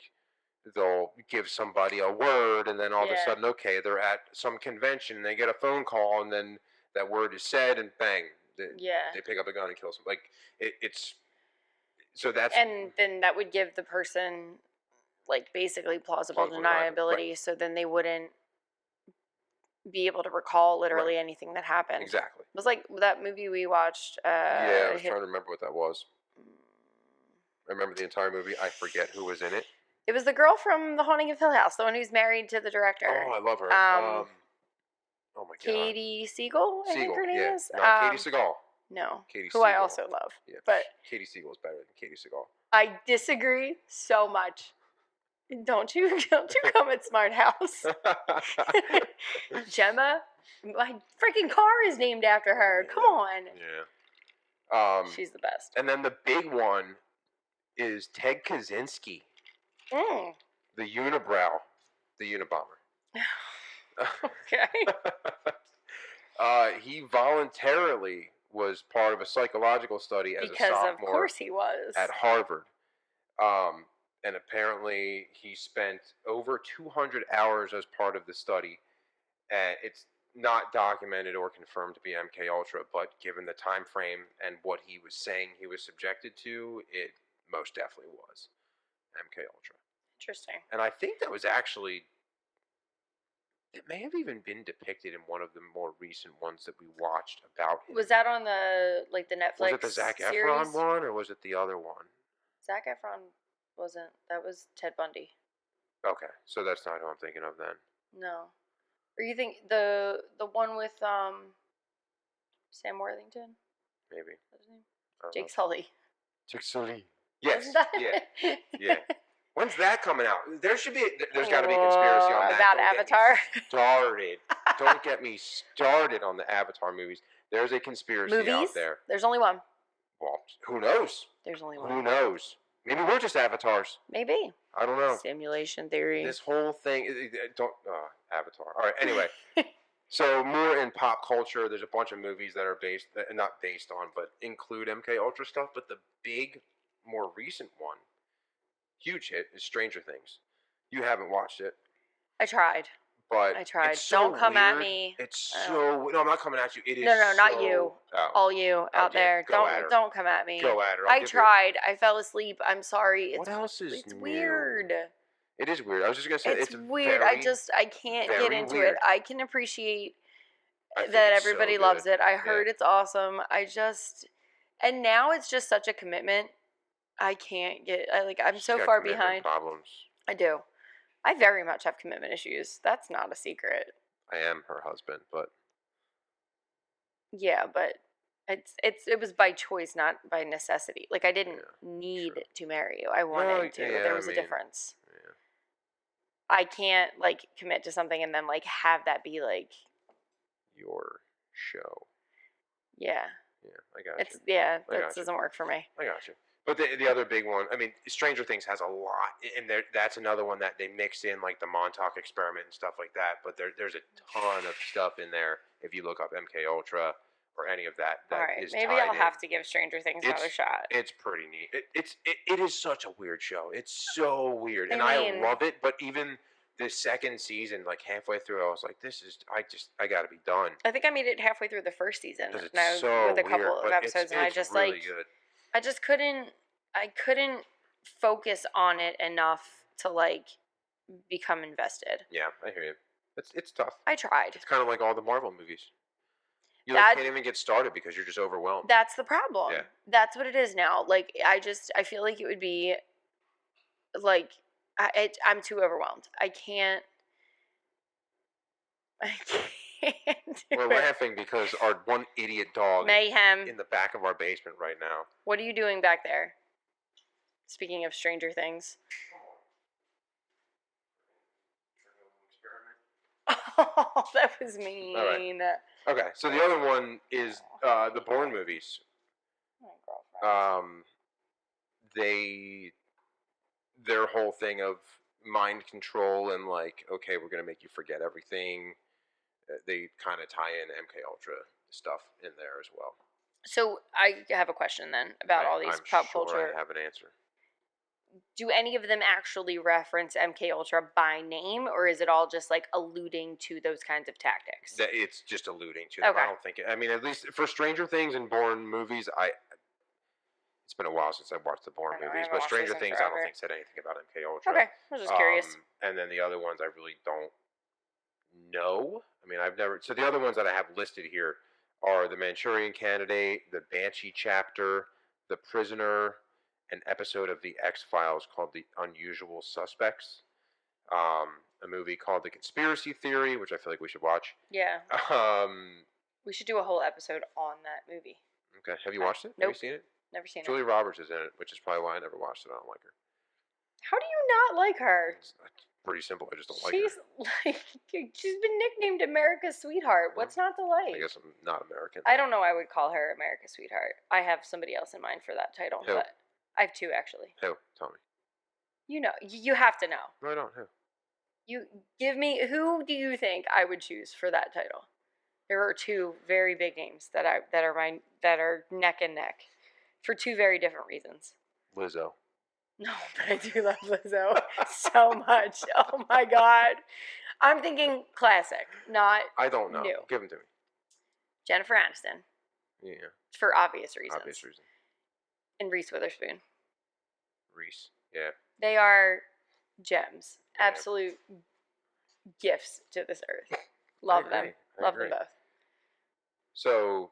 they'll give somebody a word and then all of a sudden, okay, they're at some convention and they get a phone call and then that word is said and bang, they pick up a gun and kill somebody. Like it's so that's, and then that would give the person like basically plausible deniability, right. So then they wouldn't be able to recall literally anything that happened. Exactly. It was like that movie we watched. I was trying to remember what that was. I remember the entire movie. I forget who was in it. It was the girl from The Haunting of Hill House, the one who's married to the director. Oh, I love her. Oh my god. Katie Siegel, I think her name is. Not Katie Seagal. No. Katie who Siegel. I also love. Yeah. But Katie Siegel is better than Katie Seagal. I disagree so much. Don't you come at Smart House. Gemma, my freaking car is named after her. Come on. Yeah. She's the best. And then the big one is Ted Kaczynski. The unibrow. The Unabomber. Okay. He voluntarily was part of a psychological study as a sophomore. Because of course he was. At Harvard. And apparently he spent over 200 hours as part of the study. And it's not documented or confirmed to be MK Ultra, but given the time frame and what he was saying he was subjected to, it most definitely was MK Ultra. Interesting. And I think that was actually, it may have even been depicted in one of the more recent ones that we watched about him. Was that on the Netflix? Was it the Zac Efron one, or was it the other one? Zac Efron wasn't. That was Ted Bundy. Okay, so that's not who I'm thinking of then. No. Or you think the one with Sam Worthington? Maybe. What's his name? Jake Sully. Jake Sully. Yes. Yeah. Yeah. When's that coming out? There's got to be a conspiracy on that. About Avatar. Don't get me started on the Avatar movies. There's a conspiracy out there. There's only one. Well, who knows? There's only one. Who knows? Maybe we're just avatars. Maybe. I don't know. Simulation theory. This whole thing, Avatar. All right, anyway. So more in pop culture, there's a bunch of movies that are not based on, but include MK Ultra stuff. But the big, more recent one, huge hit, is Stranger Things. You haven't watched it. I tried. But I tried. It's so Don't come weird. At me. It's so. No, I'm not coming at you. It is. No, not you. Oh. All you out there. Don't come at me. Go at her. I tried. I fell asleep. I'm sorry. What else is It's new? weird. It is weird. I was just gonna say It's it's weird. very, I can't get very into it. weird. I can appreciate I think that it's so everybody good. loves it. I Yeah. heard it's awesome. And now it's just such a commitment. I can't get. I'm She's so got far commitment behind. problems. I do. I very much have commitment issues. That's not a secret. I am her husband, but Yeah, but it was by choice, not by necessity. Like I didn't yeah, need true. to marry you. I No, wanted to. yeah, There I was a mean, difference. yeah, I can't like commit to something and then like have that be like, your show. yeah. Yeah, I got you. I That got you. doesn't work for me. I got you. But the other big one, I mean, Stranger Things has a lot, and that's another one that they mix in like the Montauk experiment and stuff like that. But there's a ton of stuff in there. If you look up MK Ultra or any of that, All that right, is maybe tied I'll in. have to give Stranger Things another It's shot. it's pretty neat. It is such a weird show. It's so weird, and I I mean, love it. But even the second season, like halfway through, I was like, I got to be done. I think I made it halfway through the first season, Because it's and I was so with a weird, couple of but episodes, and it's really good. I just couldn't, I couldn't focus on it enough to like become invested. Yeah, I hear you. It's tough. I tried. It's kind of like all the Marvel movies. You like That can't even get started because you're just overwhelmed. that's the problem. Yeah. That's what it is now. Like I feel like it would be like I'm too overwhelmed. I can't. I can't do We're it. laughing because our one idiot dog Mayhem. is in the back of our basement right now. What are you doing back there? Speaking of Stranger Things. Oh, that was mean. All right. Okay, so the other one is the Bourne movies. My girlfriend. Their whole thing of mind control and like, okay, we're gonna make you forget everything. They kind of tie in MK Ultra stuff in there as well. So I have a question then about all these I'm pop sure culture. I have an answer. Do any of them actually reference MK Ultra by name, or is it all just like alluding to those kinds of tactics? That it's just alluding to them. Okay. I don't think. I mean, at least for Stranger Things and Bourne movies, it's been a while since I've watched the Bourne I know, I movies, haven't but watched Stranger these in Things I don't forever. think said anything about MK Ultra. Okay, I was just curious. And then the other ones I really don't know. I mean, I've never. So the other ones that I have listed here are the Manchurian Candidate, the Banshee Chapter, the Prisoner, an episode of the X-Files called The Unusual Suspects, a movie called The Conspiracy Theory, which I feel like we should watch. Yeah. Um, We should do a whole episode on that movie. okay, have you watched it? Nope. Have you seen it? Never seen Julia it. Roberts is in it, which is probably why I never watched it. I don't like her. How do you not like her? It's pretty simple. I just don't like her. She's like she's been nicknamed America's sweetheart. What's not to like? I guess I'm not American. I don't know. I would call her America's sweetheart. I have somebody else in mind for that title, Who? but I have two actually. Who? Tell me. You know, you have to know. No, I don't. Who? You give me who do you think I would choose for that title? There are two very big names that are neck and neck for two very different reasons. Lizzo. No, but I do love Lizzo so much. Oh my god. I'm thinking classic, not I don't know. new. Give them to me. Jennifer Aniston, Yeah. for obvious reasons. Obvious reason. And Reese Witherspoon. Reese. Yeah. They are gems. Yeah. Absolute gifts to this earth. Love them. Love them both. So.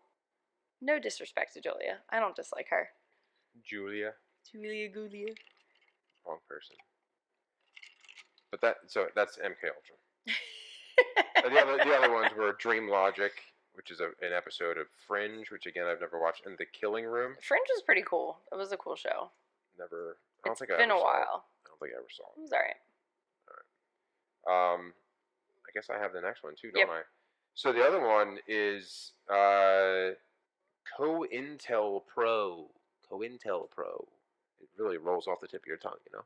No disrespect to Julia. I don't dislike her. Julia. Julia. Wrong person. But that's MK Ultra. the other ones were Dream Logic, which is an episode of Fringe, which again I've never watched, and The Killing Room. Fringe was pretty cool. It was a cool show. Never. I don't It's think I been ever a saw while. it. I don't think I ever saw it. It was alright. I guess I have the next one too, Yep. don't I? So the other one is COINTEL Pro. COINTEL Pro. It really rolls off the tip of your tongue, you know?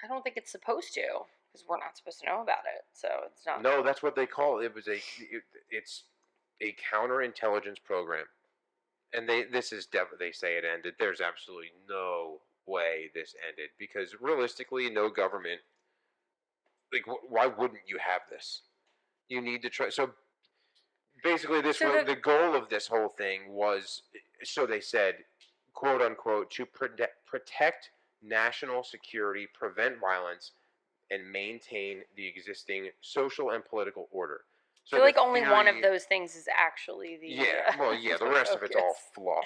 I don't think it's supposed to, because we're not supposed to know about it. So it's not. No, that's what they call it. It's a counterintelligence program, and they say it ended. There's absolutely no way this ended because realistically, no government. Like, why wouldn't you have this? You need to try. So basically, the goal of this whole thing was, so they said, quote unquote, to protect national security, prevent violence, and maintain the existing social and political order. I So feel the like only one of theory, those things is actually the the the rest of it's all focus. fluff.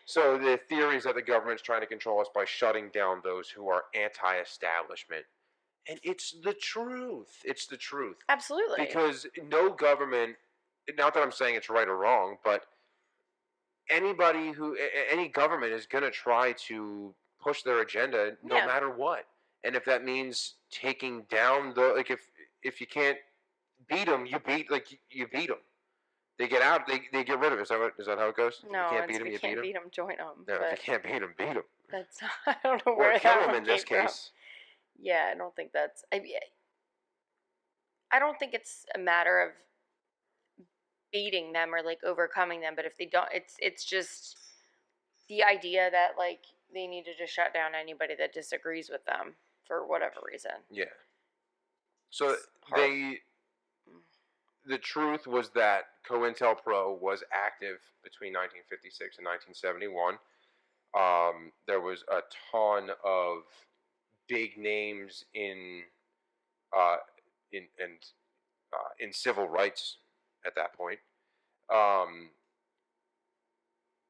So the theory is that the government's trying to control us by shutting down those who are anti-establishment, and it's the truth. It's the truth Absolutely. because no government. Not that I'm saying it's right or wrong, but any government is going to try to push their agenda no Yeah. matter what. And if that means taking down the if you can't beat them, you beat them. They get out. They get rid of it. Is that how it goes? If you No, can't it's beat if them, you you beat can't them. beat them, join them. No, if you But can't beat them, beat them. that's I don't know Or where kill that them one in this came from. case. Yeah, I don't think that's. I don't think it's a matter of beating them or like overcoming them, but if they don't, it's just the idea that like they need to just shut down anybody that disagrees with them for whatever reason. Yeah. So It's hard. the truth was that COINTELPRO was active between 1956 and 1971. There was a ton of big names uh, in and in civil rights at that point. Um,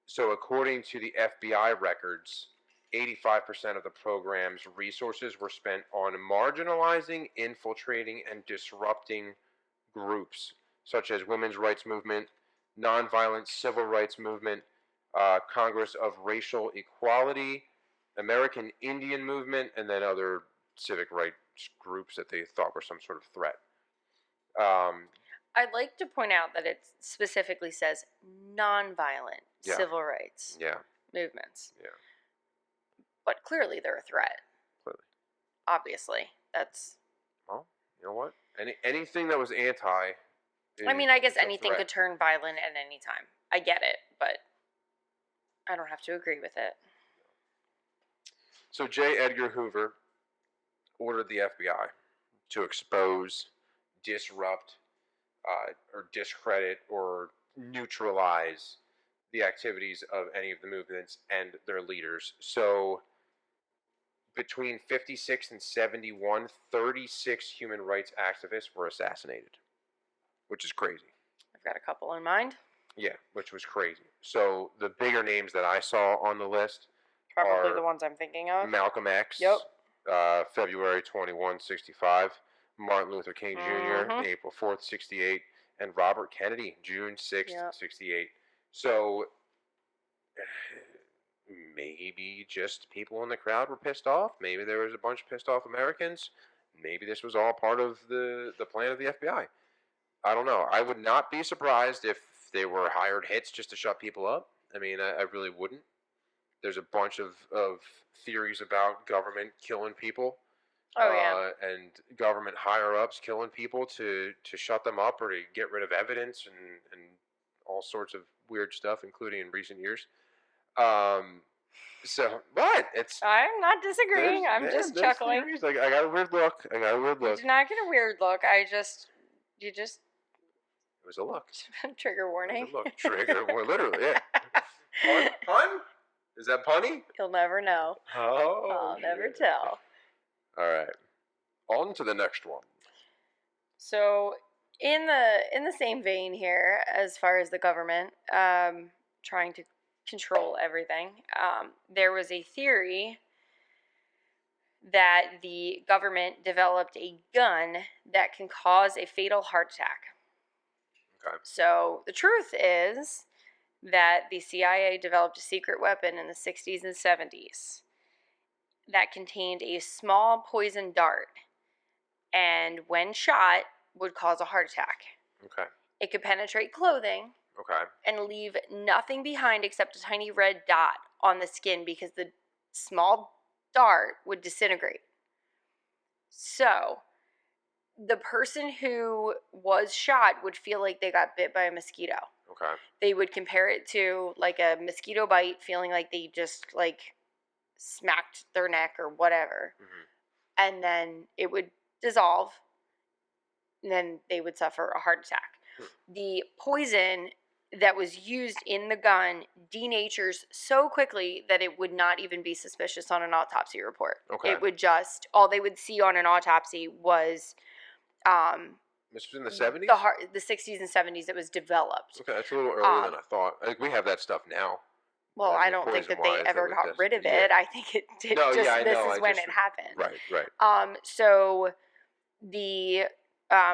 so according to the FBI records, 85% of the program's resources were spent on marginalizing, infiltrating, and disrupting groups such as women's rights movement, nonviolent civil rights movement, Congress of Racial Equality, American Indian movement, and then other civic rights groups that they thought were some sort of threat. Um, I'd like to point out that it specifically says nonviolent Yeah. civil rights yeah, movements, yeah, but clearly they're a threat. clearly. Obviously, that's. Well, you know what? Anything that was anti. I mean, I guess is a anything threat. could turn violent at any time. I get it, but I don't have to agree with it. So J. Edgar Hoover ordered the FBI to expose, disrupt, or discredit or neutralize the activities of any of the movements and their leaders. So between 56 and 71, 36 human rights activists were assassinated, which is crazy. I've got a couple in mind. Yeah, which was crazy. So the bigger names that I saw on the list Probably are the ones I'm thinking of. Malcolm X, Yep. February 21, 65, Martin Luther King Jr., Mhm. April 4th, 68, and Robert Kennedy, June 6th, Yep. 68. So maybe just people in the crowd were pissed off. Maybe there was a bunch of pissed off Americans. Maybe this was all part of the plan of the FBI. I don't know. I would not be surprised if they were hired hits just to shut people up. I mean, I really wouldn't. There's a bunch of theories about government killing people. Oh yeah. And government higher ups killing people to shut them up or to get rid of evidence and all sorts of weird stuff, including in recent years. So what? It's I'm not disagreeing. I'm just there's chuckling. theories. Like I got a weird look. You did not get a weird look. You just It was a look. trigger It warning. was a look. Trigger. Well, literally, yeah. Pun? Is that punny? You'll never know. Oh, I'll never shit. tell. All right. On to the next one. So, in the same vein here, as far as the government trying to control everything, there was a theory that the government developed a gun that can cause a fatal heart attack. Okay. So the truth is that the CIA developed a secret weapon in the 60s and 70s that contained a small poison dart, and when shot would cause a heart attack. Okay. It could penetrate clothing Okay. and leave nothing behind except a tiny red dot on the skin because the small dart would disintegrate. So, the person who was shot would feel like they got bit by a mosquito. Okay. They would compare it to like a mosquito bite, feeling like they just like smacked their neck or whatever. Mm-hmm. And then it would dissolve, and then they would suffer a heart attack. The poison that was used in the gun denatures so quickly that it would not even be suspicious on an autopsy report. Okay. It would just, all they would see on an autopsy was this was in the 70s? the 60s and 70s it was developed. Okay, that's a little earlier than I thought. I think we have that stuff now. Well, I don't think that they ever got rid of it. I think it did. No, just, yeah, I know. This is when it happened. Right. So the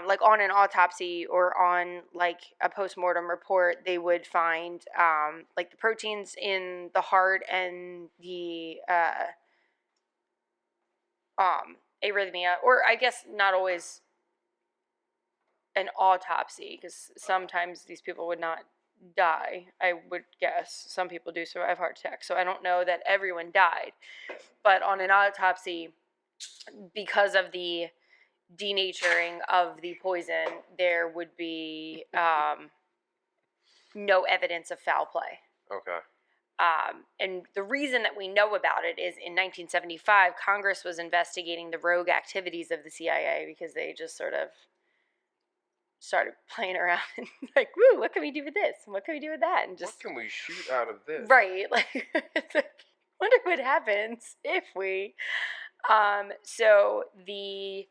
like on an autopsy or on like a postmortem report, they would find like the proteins in the heart and the arrhythmia, or I guess not always an autopsy, because sometimes these people would not die. I would guess some people do survive heart attacks, so I don't know that everyone died, but on an autopsy, because of the denaturing of the poison, there would be no evidence of foul play. Okay. And the reason that we know about it is in 1975, Congress was investigating the rogue activities of the CIA because they just sort of started playing around and like, woo, what can we do with this? And what can we do with that? And just, what can we shoot out of this? Right. Like, wonder what happens if we. So the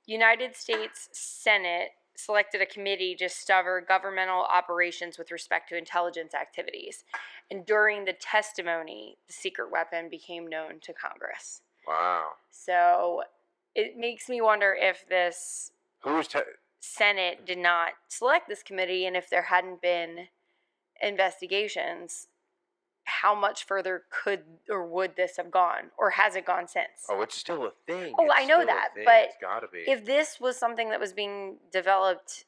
United States Senate selected a committee to study governmental operations with respect to intelligence activities. And during the testimony, the secret weapon became known to Congress. Wow. So it makes me wonder if this Senate did not select this committee, and if there hadn't been investigations, how much further could or would this have gone, or has it gone since? Oh, it's still a thing. Oh, I know that, but it's gotta be. If this was something that was being developed,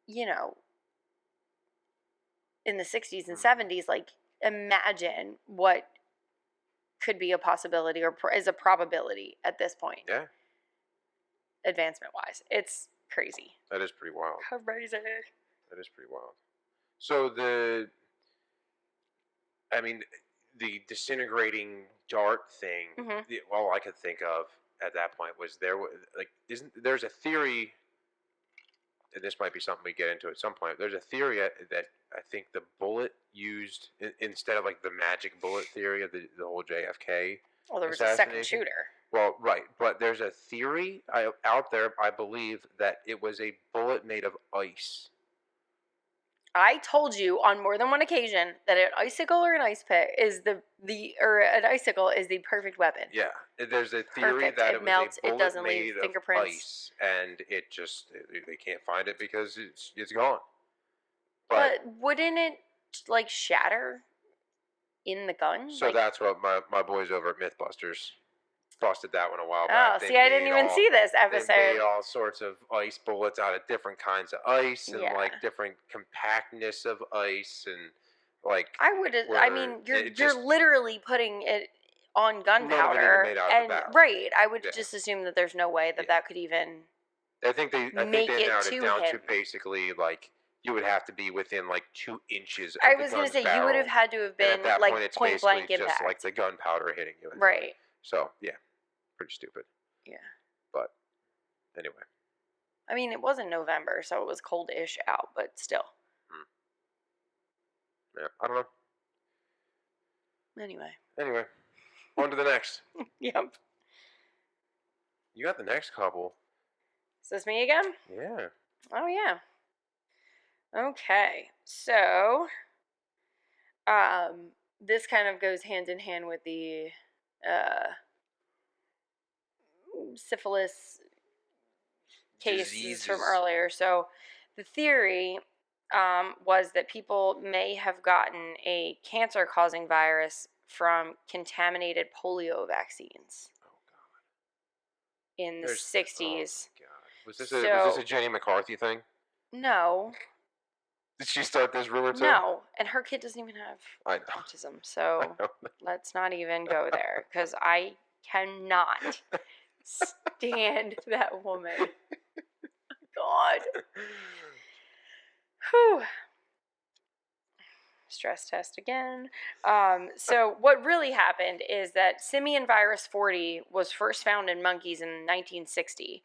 you know, in the 60s and 70s, like, imagine what could be a possibility or is a probability at this point. Yeah. Advancement-wise. It's crazy. That is pretty wild. Crazy. That is pretty wild. So the disintegrating dart thing, all I could think of at that point was there's a theory, and this might be something we get into at some point, there's a theory that I think the bullet used, instead of like the magic bullet theory of the whole JFK. Well, there was a second shooter. Well, right, but there's a theory out there, I believe, that it was a bullet made of ice. I told you on more than one occasion that an icicle or an ice pick is an icicle is the perfect weapon. Yeah, there's a theory that it melts, was a bullet doesn't made leave of fingerprints. Ice, and it just they can't find it because it's gone. But wouldn't it like shatter in the gun? So that's what my boys over at MythBusters busted that one a while Oh, back. see, I didn't even see this episode. They made all sorts of ice bullets out of different kinds of ice and like different compactness of ice and like. You're literally putting it on gunpowder and right. I would just assume that there's no way that could even. I think they narrowed it down to basically like you would have to be within like 2 inches. I was going to say you would have had to have been like point blank impact. Just like the gunpowder hitting you. Right. So yeah. Pretty stupid. Yeah. But anyway. I mean, it wasn't November, so it was cold-ish out, but still. Yeah, I don't know. Anyway. On to the next. Yep. You got the next couple. Is this me again? Yeah. Oh, yeah. Okay. So, this kind of goes hand in hand with the, syphilis cases from earlier. So the theory was that people may have gotten a cancer-causing virus from contaminated polio vaccines. Oh God! In the 60s. Oh God! Was this a Jenny McCarthy thing? No. Did she start this rumor too? No, and her kid doesn't even have autism. So let's not even go there because I cannot stand that woman. God. Whew. Stress test again. So what really happened is that simian virus 40 was first found in monkeys in 1960.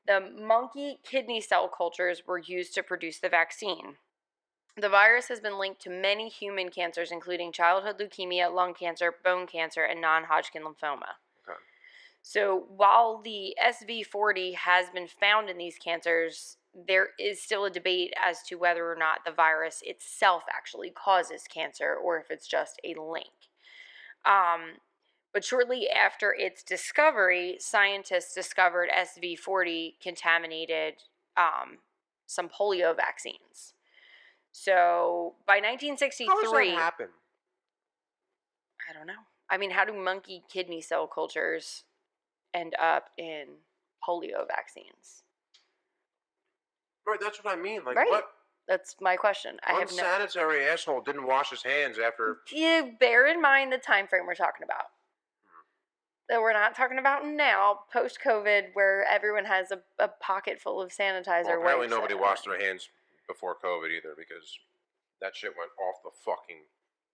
The monkey kidney cell cultures were used to produce the vaccine. The virus has been linked to many human cancers, including childhood leukemia, lung cancer, bone cancer, and non-Hodgkin lymphoma. Okay. So while the SV40 has been found in these cancers, there is still a debate as to whether or not the virus itself actually causes cancer or if it's just a link. But shortly after its discovery, scientists discovered SV40 contaminated some polio vaccines. So by 1963, How does that happen? I don't know. I mean, how do monkey kidney cell cultures end up in polio vaccines? Right, that's what I mean. Like, Right. what That's my question. I have no. unsanitary asshole didn't wash his hands after? You bear in mind the time frame we're talking about. That we're not talking about now, post COVID, where everyone has a pocket full of sanitizer. Well, apparently wipes nobody and washed their hands before COVID either, because that shit went off the fucking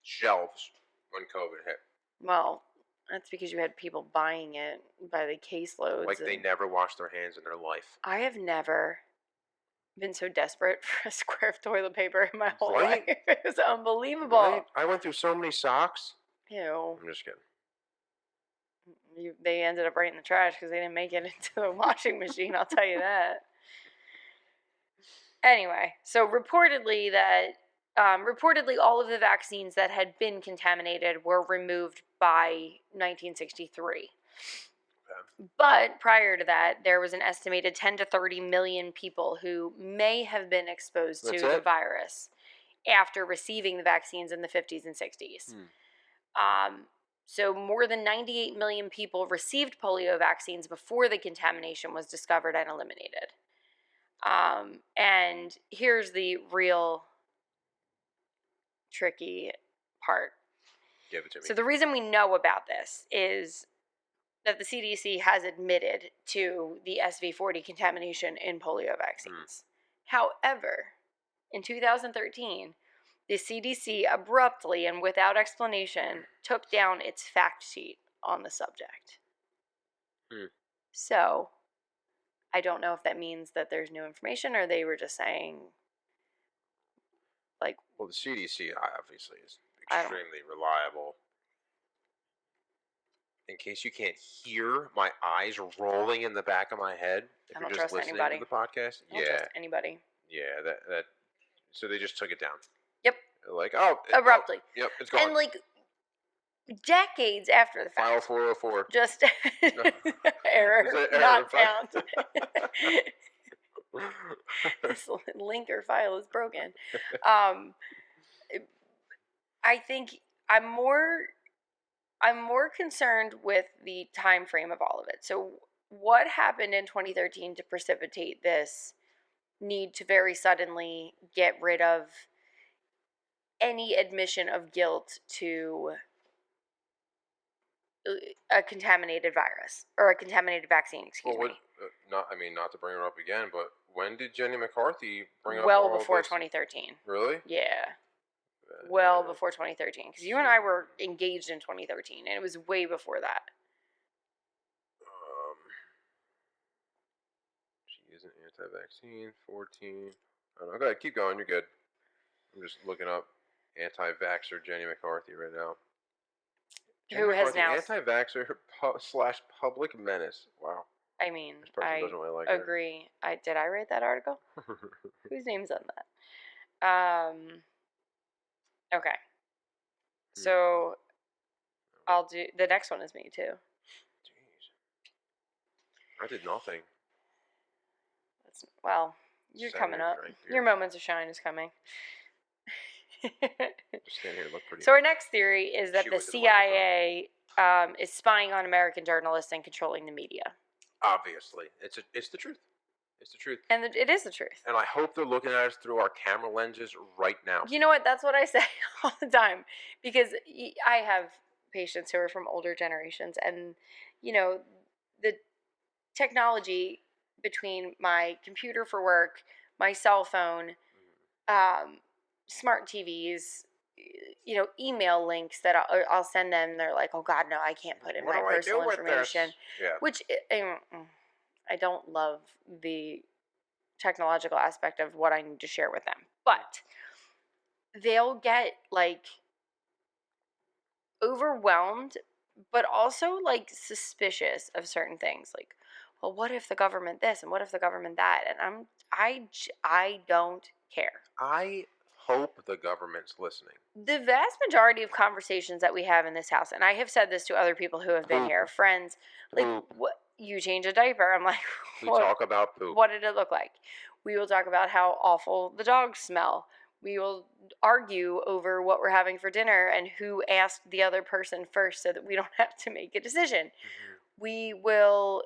shelves when COVID hit. Well, that's because you had people buying it by the caseloads. Like they never washed their hands in their life. I have never been so desperate for a square of toilet paper in my whole Right? life. It was unbelievable. Right? I went through so many socks. Ew. I'm just kidding. They ended up right in the trash because they didn't make it into the washing machine, I'll tell you that. Anyway, so reportedly all of the vaccines that had been contaminated were removed by 1963. Okay. But prior to that, there was an estimated 10 to 30 million people who may have been exposed to the virus after receiving the vaccines in the 50s and 60s. So more than 98 million people received polio vaccines before the contamination was discovered and eliminated. And here's the real tricky part. Give it to me. So the reason we know about this is that the CDC has admitted to the SV40 contamination in polio vaccines. However, in 2013, the CDC abruptly and without explanation took down its fact sheet on the subject. So, I don't know if that means that there's new information or they were just saying, like... Well, the CDC obviously is extremely reliable. In case you can't hear my eyes rolling in the back of my head, if you're just listening to the podcast. I don't trust anybody. Yeah, that. So they just took it down. Yep. Like, abruptly. Yep, it's gone. And like decades after the fact. File 404. Just error not found. This link or file is broken. I think I'm more concerned with the time frame of all of it. So what happened in 2013 to precipitate this need to very suddenly get rid of any admission of guilt to a contaminated virus or a contaminated vaccine, excuse me. Not to bring her up again, but when did Jenny McCarthy bring up well before 2013. Really? Yeah. Well before 2013, because you and I were engaged in 2013, and it was way before that. She is an anti-vaccine. 14. Okay, keep going. You're good. I'm just looking up anti-vaxxer Jenny McCarthy right now. Who has now anti-vaxxer / public menace. Wow. I mean, this person doesn't really like agree. Did I write that article? Whose name's on that? Okay. So I'll do the next one is me too. Jeez. I did nothing. You're coming up. Your moments of shine is coming. Just stand here, look pretty. So our next theory is that the CIA is spying on American journalists and controlling the media. Obviously, it's the truth. It's the truth. And it is the truth. And I hope they're looking at us through our camera lenses right now. You know what? That's what I say all the time. Because I have patients who are from older generations. And, the technology between my computer for work, my cell phone, smart TVs, email links that I'll send them. They're like, oh, God, no, I can't put in my personal information. Yeah. Which... I don't love the technological aspect of what I need to share with them. But they'll get like overwhelmed, but also like suspicious of certain things. Like, well, what if the government this and what if the government that? And I don't care. I hope the government's listening. The vast majority of conversations that we have in this house, and I have said this to other people who have been Poop. here, friends, like, Poop. what, you change a diaper? I'm like, We talk about poop. what did it look like? We will talk about how awful the dogs smell. We will argue over what we're having for dinner and who asked the other person first so that we don't have to make a decision. We will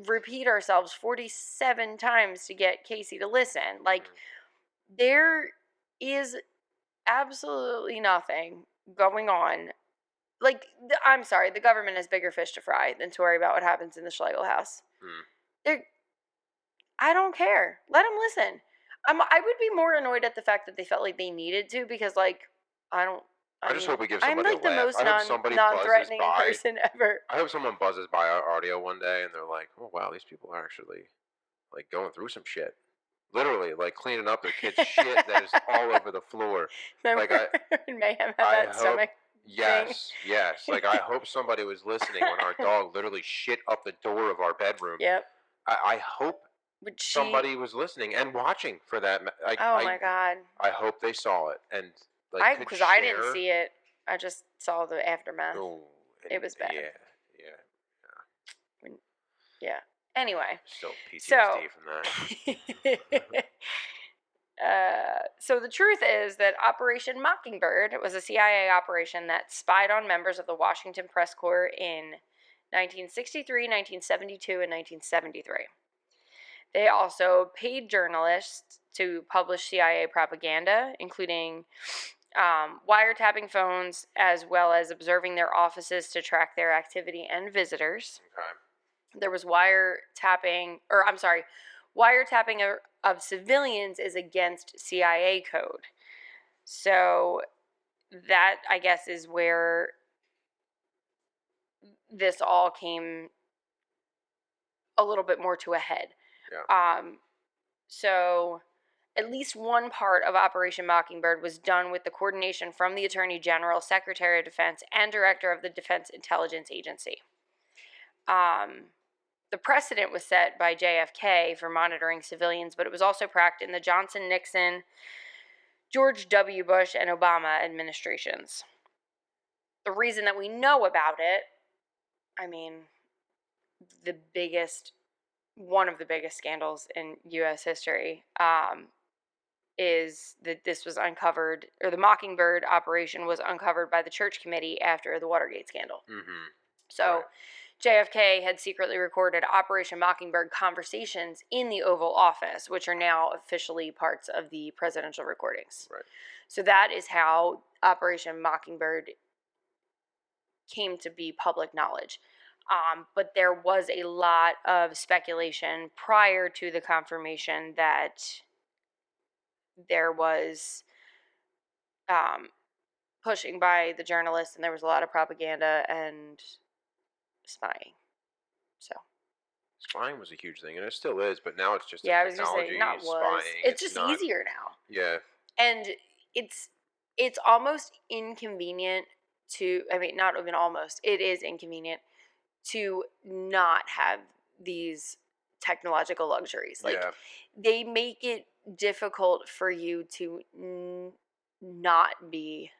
repeat ourselves 47 times to get Casey to listen. Like, there is absolutely nothing going on. Like, I'm sorry, the government has bigger fish to fry than to worry about what happens in the Schlegel house. I don't care. Let them listen. I would be more annoyed at the fact that they felt like they needed to, because, like, I just hope we give I'm somebody like a the laugh. most I hope somebody non-threatening buzzes by. person ever. I hope someone buzzes by our audio one day and they're like, "Oh wow, these people are actually like going through some shit." Literally, like cleaning up their kids' shit that is all over the floor. Remember Like when Mayhem had I that hope. stomach thing? Yes. Like I hope somebody was listening when our dog literally shit up the door of our bedroom. Yep. I hope somebody was listening and watching for that. Oh my god. I hope they saw it and like could because share. I didn't see it. I just saw the aftermath. Oh, It was bad. Yeah. Yeah. Anyway. Still PTSD from that. So the truth is that Operation Mockingbird was a CIA operation that spied on members of the Washington Press Corps in 1963, 1972, and 1973. They also paid journalists to publish CIA propaganda, including wiretapping phones, as well as observing their offices to track their activity and visitors. Okay. There was wiretapping of civilians is against CIA code. So that, I guess, is where this all came a little bit more to a head. Yeah. So at least one part of Operation Mockingbird was done with the coordination from the Attorney General, Secretary of Defense, and Director of the Defense Intelligence Agency. The precedent was set by JFK for monitoring civilians, but it was also practiced in the Johnson, Nixon, George W. Bush, and Obama administrations. The reason that we know about it, I mean, one of the biggest scandals in U.S. history, is that this was uncovered, or the Mockingbird operation was uncovered by the Church Committee after the Watergate scandal. Mm-hmm. So JFK had secretly recorded Operation Mockingbird conversations in the Oval Office, which are now officially parts of the presidential recordings. Right. So that is how Operation Mockingbird came to be public knowledge. But there was a lot of speculation prior to the confirmation that there was pushing by the journalists, and there was a lot of propaganda and spying. So spying was a huge thing, and it still is, but now it's just I was technology just saying, not was. spying. It's just not, easier now. Yeah. And it's almost inconvenient to, I mean, not even almost, it is inconvenient to not have these technological luxuries. Like, they make it difficult for you to not be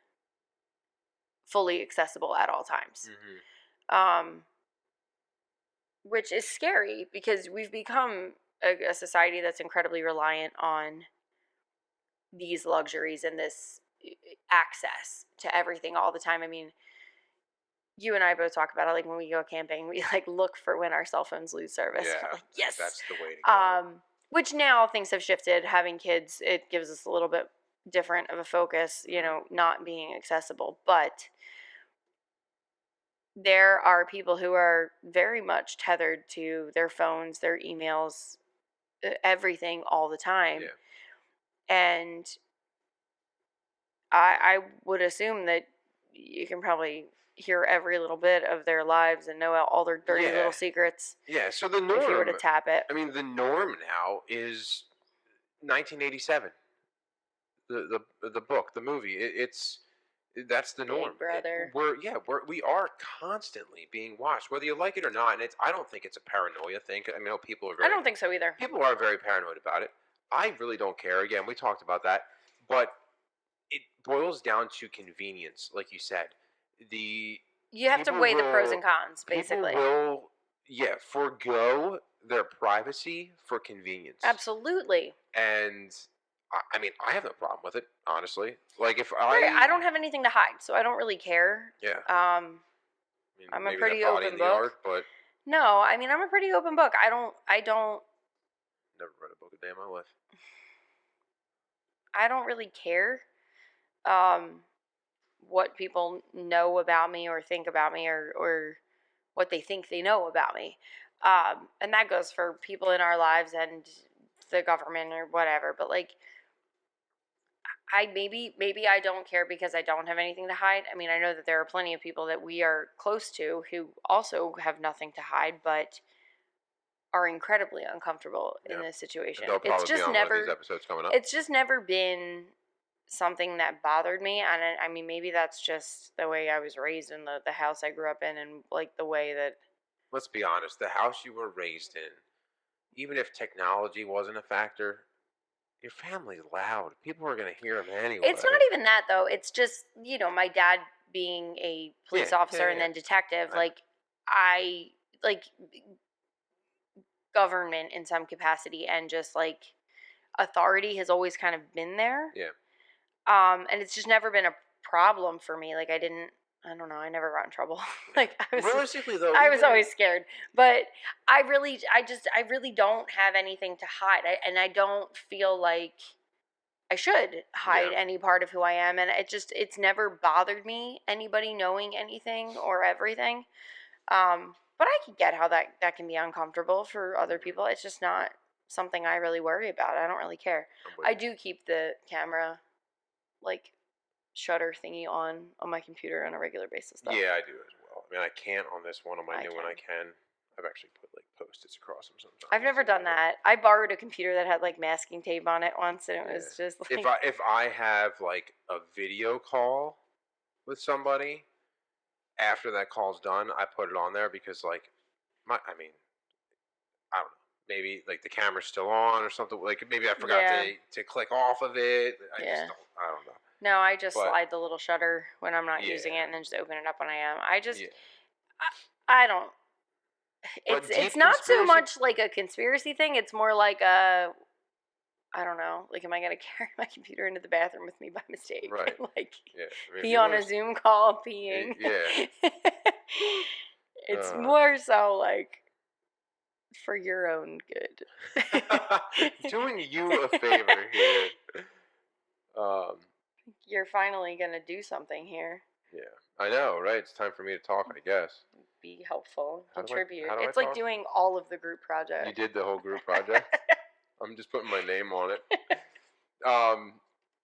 fully accessible at all times. Mm-hmm. Which is scary, because we've become a society that's incredibly reliant on these luxuries and this access to everything all the time. I mean, you and I both talk about it, like when we go camping, we like look for when our cell phones lose service. Yeah, like, yes, that's the way to go. Which now things have shifted. Having kids, it gives us a little bit different of a focus, you know, not being accessible. But there are people who are very much tethered to their phones, their emails, everything all the time. Yeah. And I would assume that you can probably hear every little bit of their lives and know all their dirty little secrets. Yeah, so the norm, if you were to tap it. I mean, the norm now is 1987. the book, the movie. That's the norm. Big Brother. We are constantly being watched, whether you like it or not. And I don't think it's a paranoia thing. I mean, I don't think so either. People are very paranoid about it. I really don't care. Again, we talked about that, but it boils down to convenience, like you said. You have to weigh the pros and cons, basically. People will, forgo their privacy for convenience. Absolutely. And I mean, I have no problem with it, honestly. Like if I don't have anything to hide, so I don't really care. Yeah. I mean, I'm a pretty open book. But no, I mean, I'm a pretty open book. I don't. Never read a book a day in my life. I don't really care. What people know about me or think about me or what they think they know about me. And that goes for people in our lives and the government or whatever. But like, maybe I don't care because I don't have anything to hide. I mean, I know that there are plenty of people that we are close to who also have nothing to hide, but are incredibly uncomfortable in this situation. It's just never one of these episodes coming up. It's just never been something that bothered me, and I mean, maybe that's just the way I was raised in the house I grew up in, and like the way that. Let's be honest, the house you were raised in, even if technology wasn't a factor, your family's loud. People are going to hear them anyway. It's not even that, though. It's just, my dad being a police officer and then detective, I like government in some capacity, and just like authority has always kind of been there. Yeah. And it's just never been a problem for me. Like I don't know, I never got in trouble. Like realistically though, I was always scared. But I really don't have anything to hide. And I don't feel like I should hide any part of who I am. And it's never bothered me, anybody knowing anything or everything. But I can get how that can be uncomfortable for other people. It's just not something I really worry about. I don't really care. I do keep the camera like shutter thingy on my computer on a regular basis though. Yeah, I do as well. I mean, I can't on this one. On my new one, I can. I've actually put like Post-its across them sometimes. I've never done that. I borrowed a computer that had like masking tape on it once, and it was just like... If I have like a video call with somebody, after that call's done, I put it on there because like I don't know. Maybe like the camera's still on or something. Like maybe I forgot to click off of it. I don't know. No, I just slide the little shutter when I'm not using it, and then just open it up when I am. I don't. It's not so much like a conspiracy thing. It's more like I don't know. Like, am I gonna carry my computer into the bathroom with me by mistake? Right. Like, be on a Zoom call peeing. Yeah. It's more so like for your own good. Doing you a favor here. You're finally gonna do something here. Yeah, I know, right? It's time for me to talk, I guess. Be helpful, contribute. How do I like doing all of the group project. You did the whole group project? I'm just putting my name on it.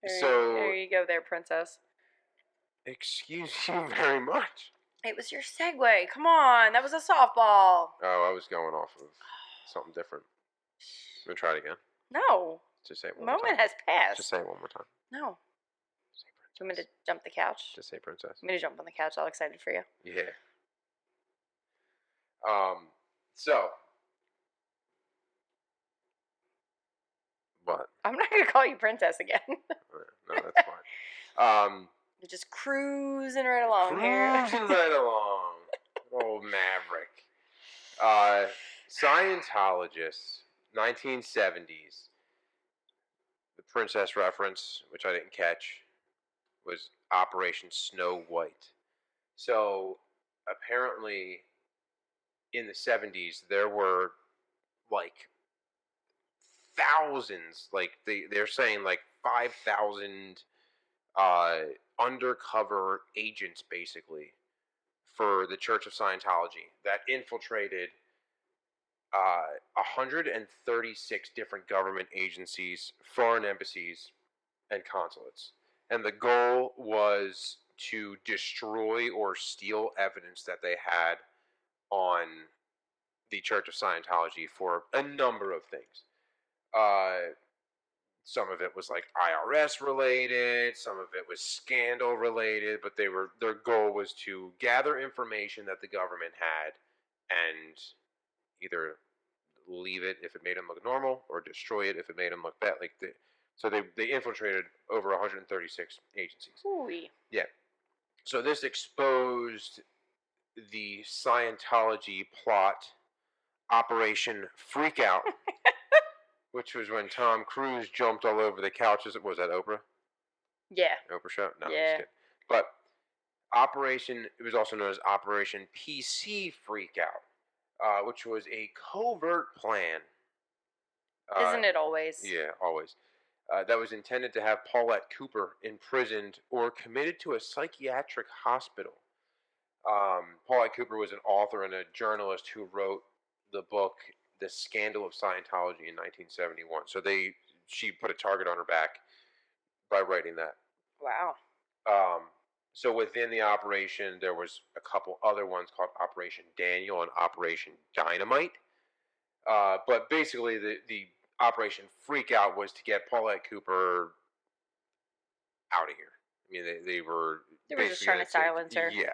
There you go there, princess. Excuse you very much. It was your segue. Come on, that was a softball. Oh, I was going off of something different. I'm going to try it again. No. Just say it one more time. Moment has passed. Just say it one more time. No. Do you want me to jump the couch? Just say princess. I'm going to jump on the couch. All excited for you. Yeah. So. What? I'm not going to call you princess again. No, that's fine. You're just cruising right along here. Cruising right along. Old Maverick. Scientologists, 1970s. The princess reference, which I didn't catch, was Operation Snow White. So, apparently, in the 70s, there were, like, thousands, like, they're saying, like, 5,000 undercover agents, basically, for the Church of Scientology that infiltrated 136 different government agencies, foreign embassies, and consulates. And the goal was to destroy or steal evidence that they had on the Church of Scientology for a number of things. some of it was like IRS related, some of it was scandal related, but their goal was to gather information that the government had and either leave it if it made them look normal or destroy it if it made them look bad. So they infiltrated over 136 agencies. Ooh-wee. Yeah. So this exposed the Scientology plot, Operation Freakout, which was when Tom Cruise jumped all over the couches. Was that Oprah? Yeah. Oprah show? No, I'm Yeah. just kidding. But it was also known as Operation PC Freakout, which was a covert plan. Isn't it always? Yeah, always. That was intended to have Paulette Cooper imprisoned or committed to a psychiatric hospital. Paulette Cooper was an author and a journalist who wrote the book "The Scandal of Scientology" in 1971. So she put a target on her back by writing that. Wow. So within the operation, there was a couple other ones called Operation Daniel and Operation Dynamite. But basically, the Operation Freakout was to get Paulette Cooper out of here. I mean, they were just trying to silence her. Yeah.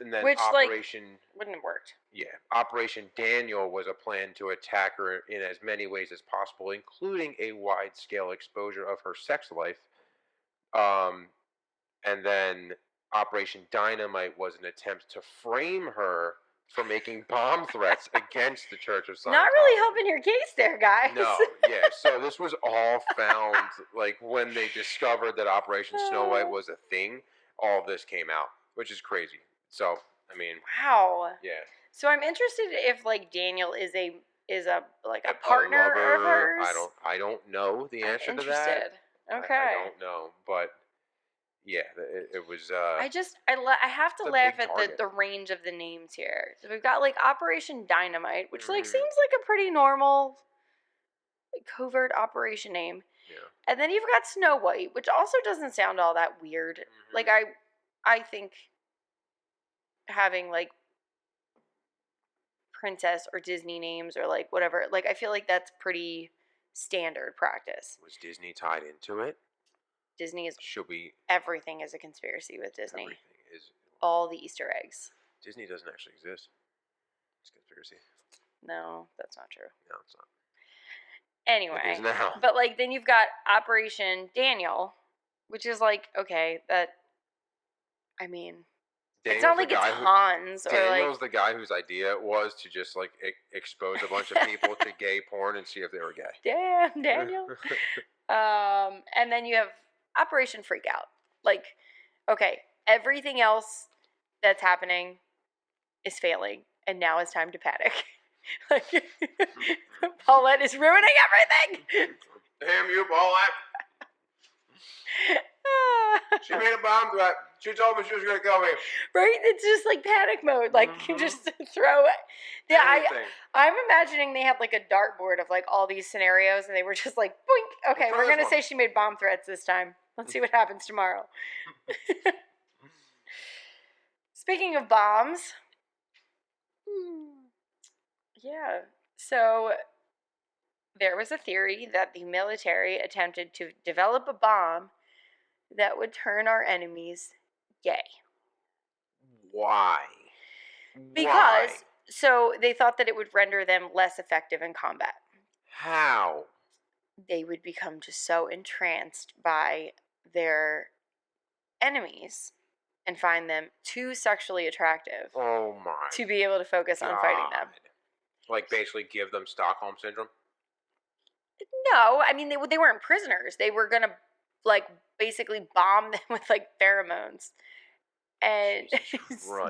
And then Which, Operation wouldn't have worked. Yeah, Operation Daniel was a plan to attack her in as many ways as possible, including a wide-scale exposure of her sex life. And then Operation Dynamite was an attempt to frame her for making bomb threats against the Church of Scientology. Not really helping your case there, guys. No, yeah. So this was all found, like, when they discovered that Operation Snow White was a thing, all of this came out, which is crazy. So, I mean. Wow. Yeah. So I'm interested if, like, Daniel is a partner of hers. I don't know the answer to that. Okay. I don't know, but yeah, it was. I have to laugh at the range of the names here. So we've got like Operation Dynamite, which like seems like a pretty normal covert operation name. Yeah. And then you've got Snow White, which also doesn't sound all that weird. Mm-hmm. Like I think having like princess or Disney names or like whatever, like I feel like that's pretty standard practice. Was Disney tied into it? Disney is. Should we? Everything is a conspiracy with Disney. Everything is. All the Easter eggs. Disney doesn't actually exist. It's a conspiracy. No, that's not true. No, it's not. Anyway, it is now. But like then you've got Operation Daniel, which is like okay, that. I mean, it's not like it's Hans or like. Daniel's the guy whose idea it was to just like expose a bunch of people to gay porn and see if they were gay. Damn, Daniel. And then you have Operation Freakout. Like, okay, everything else that's happening is failing, and now it's time to panic. Like, Paulette is ruining everything. Damn you, Paulette. She made a bomb threat. She told me she was going to kill me. Right? It's just like panic mode. Like, just throw it. Yeah, I'm imagining they had like a dartboard of like all these scenarios, and they were just like, boink. Okay, we're going to say she made bomb threats this time. Let's see what happens tomorrow. Speaking of bombs. Yeah. So there was a theory that the military attempted to develop a bomb that would turn our enemies gay. Why? Because, so they thought that it would render them less effective in combat. How? They would become just so entranced by their enemies and find them too sexually attractive. Oh my. To be able to focus on fighting them. Like basically give them Stockholm syndrome? No, I mean they weren't prisoners. They were gonna like basically bomb them with like pheromones. And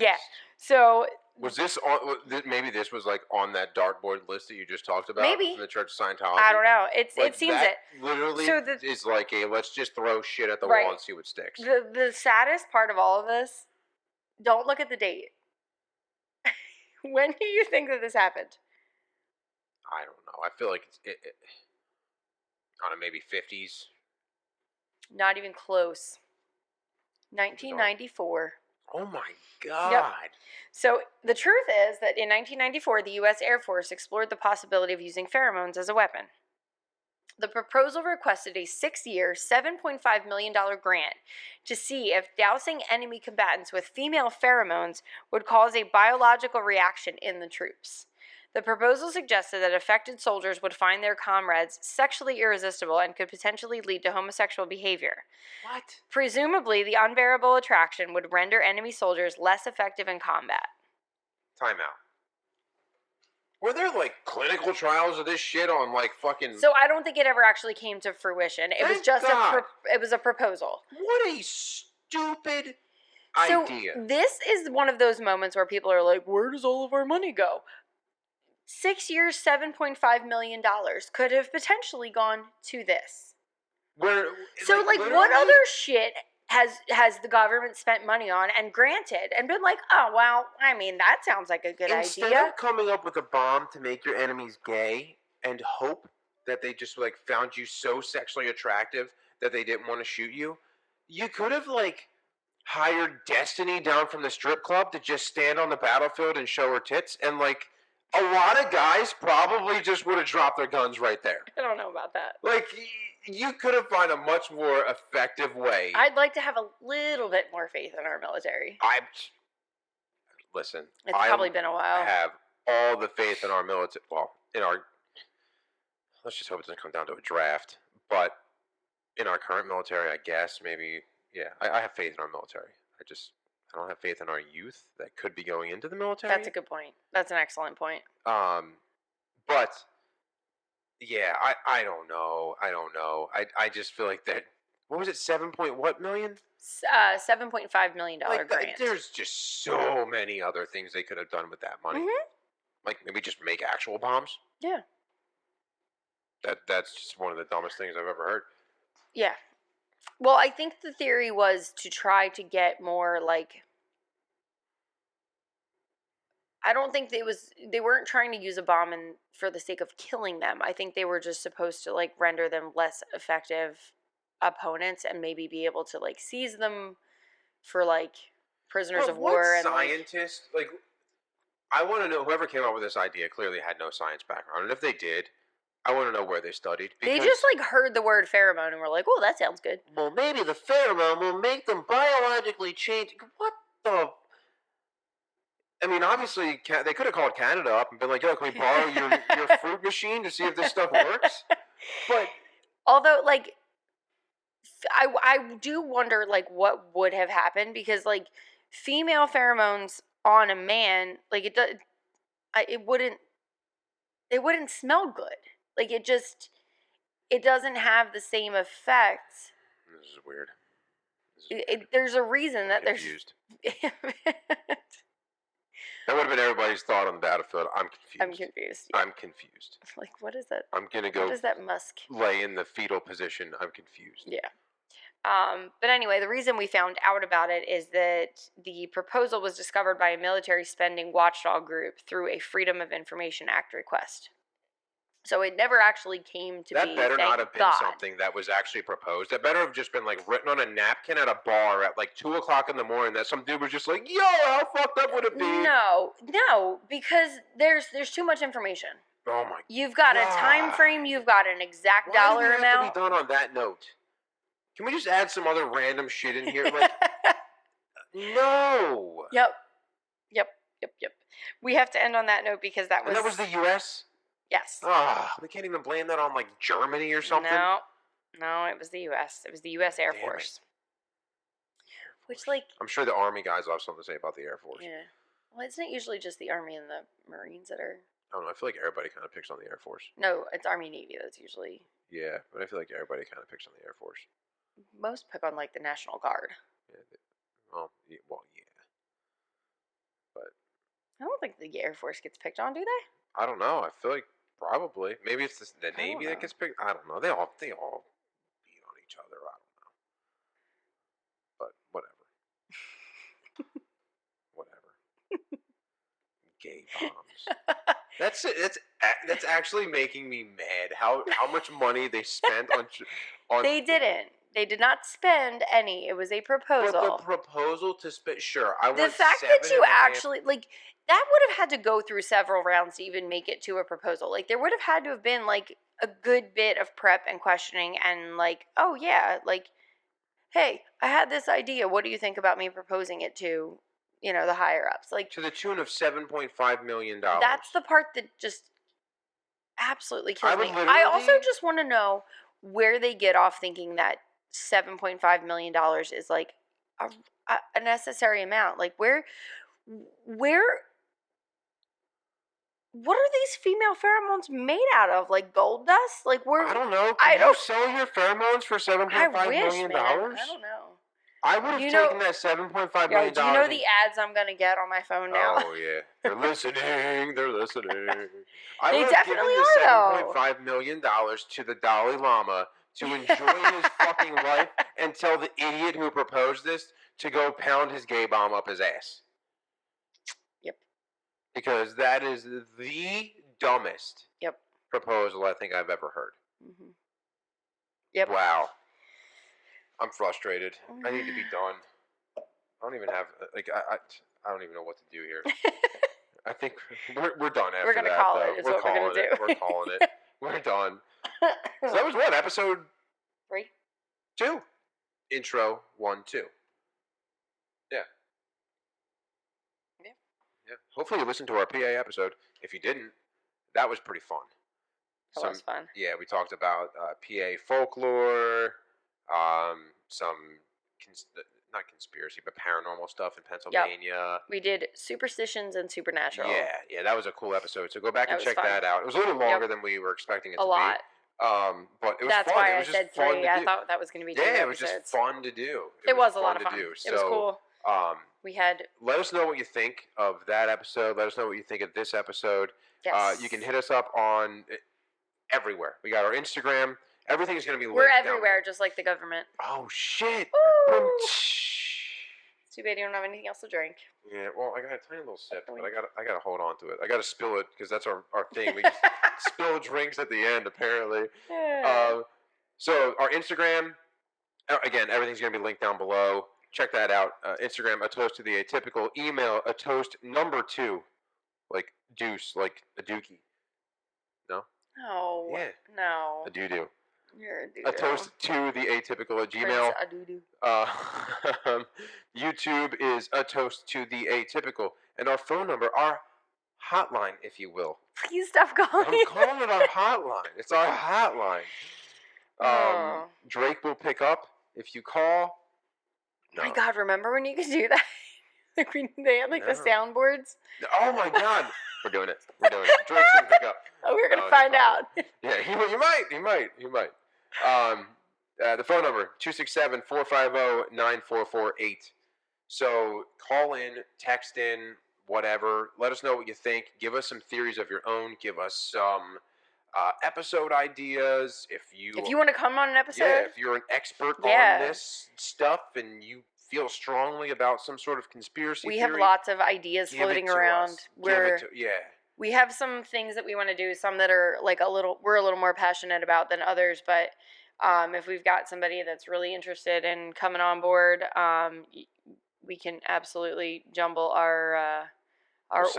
yeah. So was this on? Maybe this was like on that dartboard list that you just talked about. Maybe from the Church of Scientology. I don't know. It seems that it literally is like a let's just throw shit at the wall and see what sticks. The saddest part of all of this. Don't look at the date. When do you think that this happened? I don't know. I feel like I don't know, maybe 50s. Not even close. 1994. Oh my God. Yep. So the truth is that in 1994, the U.S. Air Force explored the possibility of using pheromones as a weapon. The proposal requested a 6-year, $7.5 million grant to see if dousing enemy combatants with female pheromones would cause a biological reaction in the troops. The proposal suggested that affected soldiers would find their comrades sexually irresistible and could potentially lead to homosexual behavior. What? Presumably, the unbearable attraction would render enemy soldiers less effective in combat. Time out. Were there like clinical trials of this shit on like fucking? So I don't think it ever actually came to fruition. It was Thank just God. it was a proposal. What a stupid So idea. this is one of those moments where people are like, where does all of our money go? 6 years, $7.5 million could have potentially gone to this. Where? So like what other shit has the government spent money on and granted and been like, oh well, I mean that sounds like a good Instead idea. of coming up with a bomb to make your enemies gay and hope that they just like found you so sexually attractive that they didn't want to shoot you, you could have like hired Destiny down from the strip club to just stand on the battlefield and show her tits, and like a lot of guys probably just would have dropped their guns right there. I don't know about that. Like you could have found a much more effective way. I'd like to have a little bit more faith in our military. Listen. It's probably been a while. I have all the faith in our military. Well, in our. Let's just hope it doesn't come down to a draft. But in our current military, I guess maybe. Yeah, I have faith in our military. I don't have faith in our youth that could be going into the military. That's a good point. That's an excellent point. But yeah, I don't know. I just feel like that. What was it? 7 million? $7.5 million grant. There's just so many other things they could have done with that money. Mm-hmm. Like maybe just make actual bombs. Yeah. That's just one of the dumbest things I've ever heard. Yeah. Well, I think the theory was to try to get more like. I don't think they weren't trying to use a bomb for the sake of killing them. I think they were just supposed to like render them less effective opponents and maybe be able to like seize them for like prisoners of war. And scientist like I want to know whoever came up with this idea clearly had no science background, and if they did, I want to know where they studied. They just like heard the word pheromone and were like, "Oh, that sounds good." Well, maybe the pheromone will make them biologically change. What the? I mean, obviously, they could have called Canada up and been like, "Yo, can we borrow your fruit machine to see if this stuff works?" But although, like, I do wonder, like, what would have happened because, like, female pheromones on a man, like, it wouldn't smell good. Like, it doesn't have the same effect. This is weird. There's a reason that confused. That would have been everybody's thought on the battlefield. I'm confused. Yeah. I'm confused. Like, what is that? I'm going to go. What is that musk? Lay in the fetal position. I'm confused. Yeah. But anyway, the reason we found out about it is that the proposal was discovered by a military spending watchdog group through a Freedom of Information Act request. So it never actually came to be. That better not have been something that was actually proposed. That better have just been like written on a napkin at a bar at like 2:00 in the morning. That some dude was just like, "Yo, how fucked up would it be?" No, because there's too much information. Oh my! You've got a time frame. You've got an exact dollar amount. Why does it have to be done on that note? Can we just add some other random shit in here? Like, no. Yep. We have to end on that note because that was. And that was the U.S.? Yes. We can't even blame that on, like, Germany or something? No, it was the U.S. It was the U.S. Air Force. Which, like... I'm sure the Army guys will have something to say about the Air Force. Yeah. Well, isn't it usually just the Army and the Marines that are... I don't know. I feel like everybody kind of picks on the Air Force. No, it's Army Navy that's usually... Yeah, but I feel like everybody kind of picks on the Air Force. Most pick on, like, the National Guard. Yeah. Well, yeah. But... I don't think the Air Force gets picked on, do they? I don't know. I feel like probably. Maybe it's the Navy that gets picked. I don't know. They all beat on each other. I don't know. But whatever. Whatever. Gay bombs. That's it. That's actually making me mad. How much money they spent on. They didn't. They did not spend any. It was a proposal. But the proposal to spend, sure, I the want fact seven that you and a half- actually like that would have had to go through several rounds to even make it to a proposal. Like there would have had to have been like a good bit of prep and questioning and like, oh yeah, like, hey, I had this idea. What do you think about me proposing it to, the higher ups? Like to the tune of $7.5 million. that's the part that just absolutely kills I would me. I also literally- just want to know where they get off thinking that $7.5 million is like a necessary amount. Like where what are these female pheromones made out of? Like gold dust? Like where I don't know. I Can you don't sell your pheromones for I $7.5 wish, million? man. I don't know. I would have You know- taken that $7.5 Yo, million. do you know the ads I'm gonna get on my phone now? Oh yeah, they're listening. They're listening. I They would have given definitely the are, though. $7.5 million to the Dalai Lama to enjoy his fucking life and tell the idiot who proposed this to go pound his gay bomb up his ass. Yep. Because that is the dumbest Yep. proposal I think I've ever heard. Mm-hmm. Yep. Wow. I'm frustrated. I need to be done. I don't even have I don't even know what to do here. I think we're done after We're gonna that. call though. it. Is We're what we're calling gonna it. do. We're calling it. We're done. So that was what, episode 3? 2. Intro 1, 2. Yeah. Yeah. Yeah. Hopefully you listened to our PA episode. If you didn't, that was pretty fun. That was fun. Yeah, we talked about PA folklore, some not conspiracy, but paranormal stuff in Pennsylvania. We did superstitions and supernatural. Yeah, that was a cool episode. So go back and check fun. that out. It was a little longer than we were expecting it to a lot. be. But it was That's fun. why it was I just said fun 3. to I do. thought that was going to be 2 it episodes. was just fun to do. It was a lot of fun. To do. It was cool. We had. Let us know what you think of that episode. Let us know what you think of this episode. Yes. You can hit us up on everywhere. We got our Instagram. Everything's going to be linked We're everywhere, just like the government. Oh, shit. Woo! It's too bad you don't have anything else to drink. Yeah, well, I got a tiny little sip, but I gotta hold on to it. I gotta spill it because that's our thing. We just spill drinks at the end, apparently. So our Instagram, again, everything's gonna be linked down below. Check that out. Instagram, a toast to the atypical. Email, a toast number 2, like deuce, like a dookie. No. No. Yeah. No. A doo-doo. You're a doo-doo. A toast to the atypical at Gmail. A doo-doo. YouTube is a toast to the atypical, and our phone number, our hotline, if you will. Please stop calling. I'm calling it our hotline. It's our hotline. Drake will pick up if you call. No. Oh my God! Remember when you could do that? Like they had like the soundboards. Oh my God! We're doing it. Drake's gonna pick up. Oh, we're gonna find out. Yeah, he might. The phone number, 267-450-9448. So call in, text in, whatever. Let us know what you think. Give us some theories of your own. Give us some episode ideas. If you want to come on an episode. Yeah, if you're an expert on this stuff and you feel strongly about some sort of conspiracy theory. We have lots of ideas floating around. We have some things that we want to do, some that are like we're a little more passionate about than others, but if we've got somebody that's really interested in coming on board, we can absolutely jumble our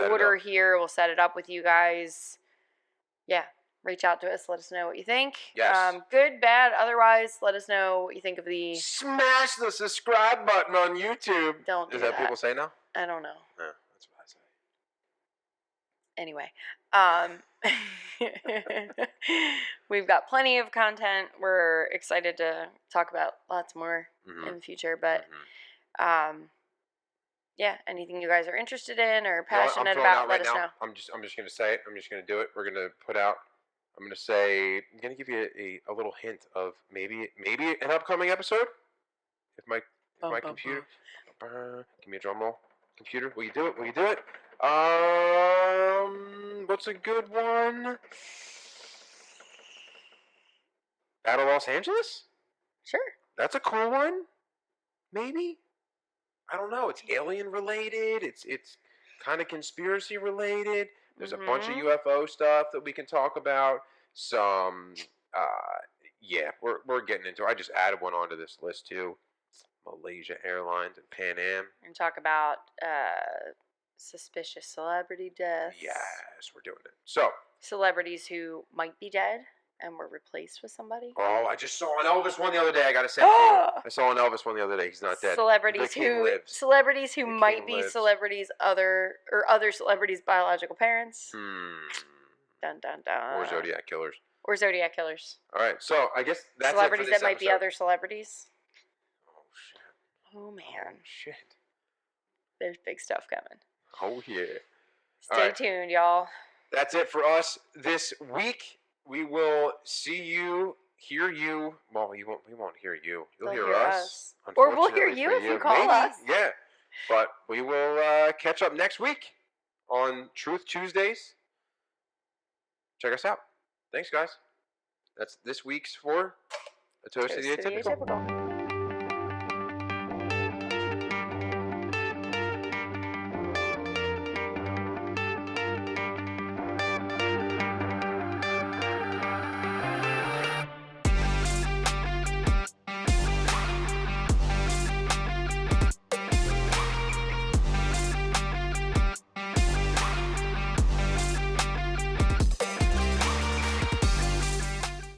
order here. We'll set it up with you guys. Yeah, reach out to us. Let us know what you think. Yes. Good, bad, otherwise, let us know what you think of the... Smash the subscribe button on YouTube. Don't do Is that what people say now? I don't know. No, that's what I say. Anyway, we've got plenty of content. We're excited to talk about lots more in the future, but yeah, anything you guys are interested in or passionate about, let us know. I'm just gonna say it. I'm just gonna do it. We're gonna put out. I'm gonna give you a little hint of maybe an upcoming episode. If my computer, give me a drum roll. Computer, will you do it? What's a good one? Battle Los Angeles? Sure. That's a cool one. Maybe. I don't know. It's alien related. It's kind of conspiracy related. There's a bunch of UFO stuff that we can talk about. Some Yeah, we're getting into it. I just added one onto this list too. Malaysia Airlines and Pan Am. And talk about suspicious celebrity deaths. Yes, we're doing it. So, celebrities who might be dead and were replaced with somebody. Oh, I just saw an Elvis one the other day. I got to send to you. I saw an Elvis one the other day. He's not dead. Celebrities who might be lives. celebrities other celebrities' biological parents. Dun dun dun. Or Zodiac killers. All right, so I guess that's celebrities it for this that might be episode. other celebrities. Oh shit. Oh man. Oh shit. There's big stuff coming. Oh yeah. Stay tuned, y'all. That's it for us this week. We will see you, hear you. Well, we won't hear you. You'll hear us. Or we'll hear you if you call us. Yeah. But we will catch up next week on Truth Tuesdays. Check us out. Thanks, guys. That's this week's for A Toast to the Atypical.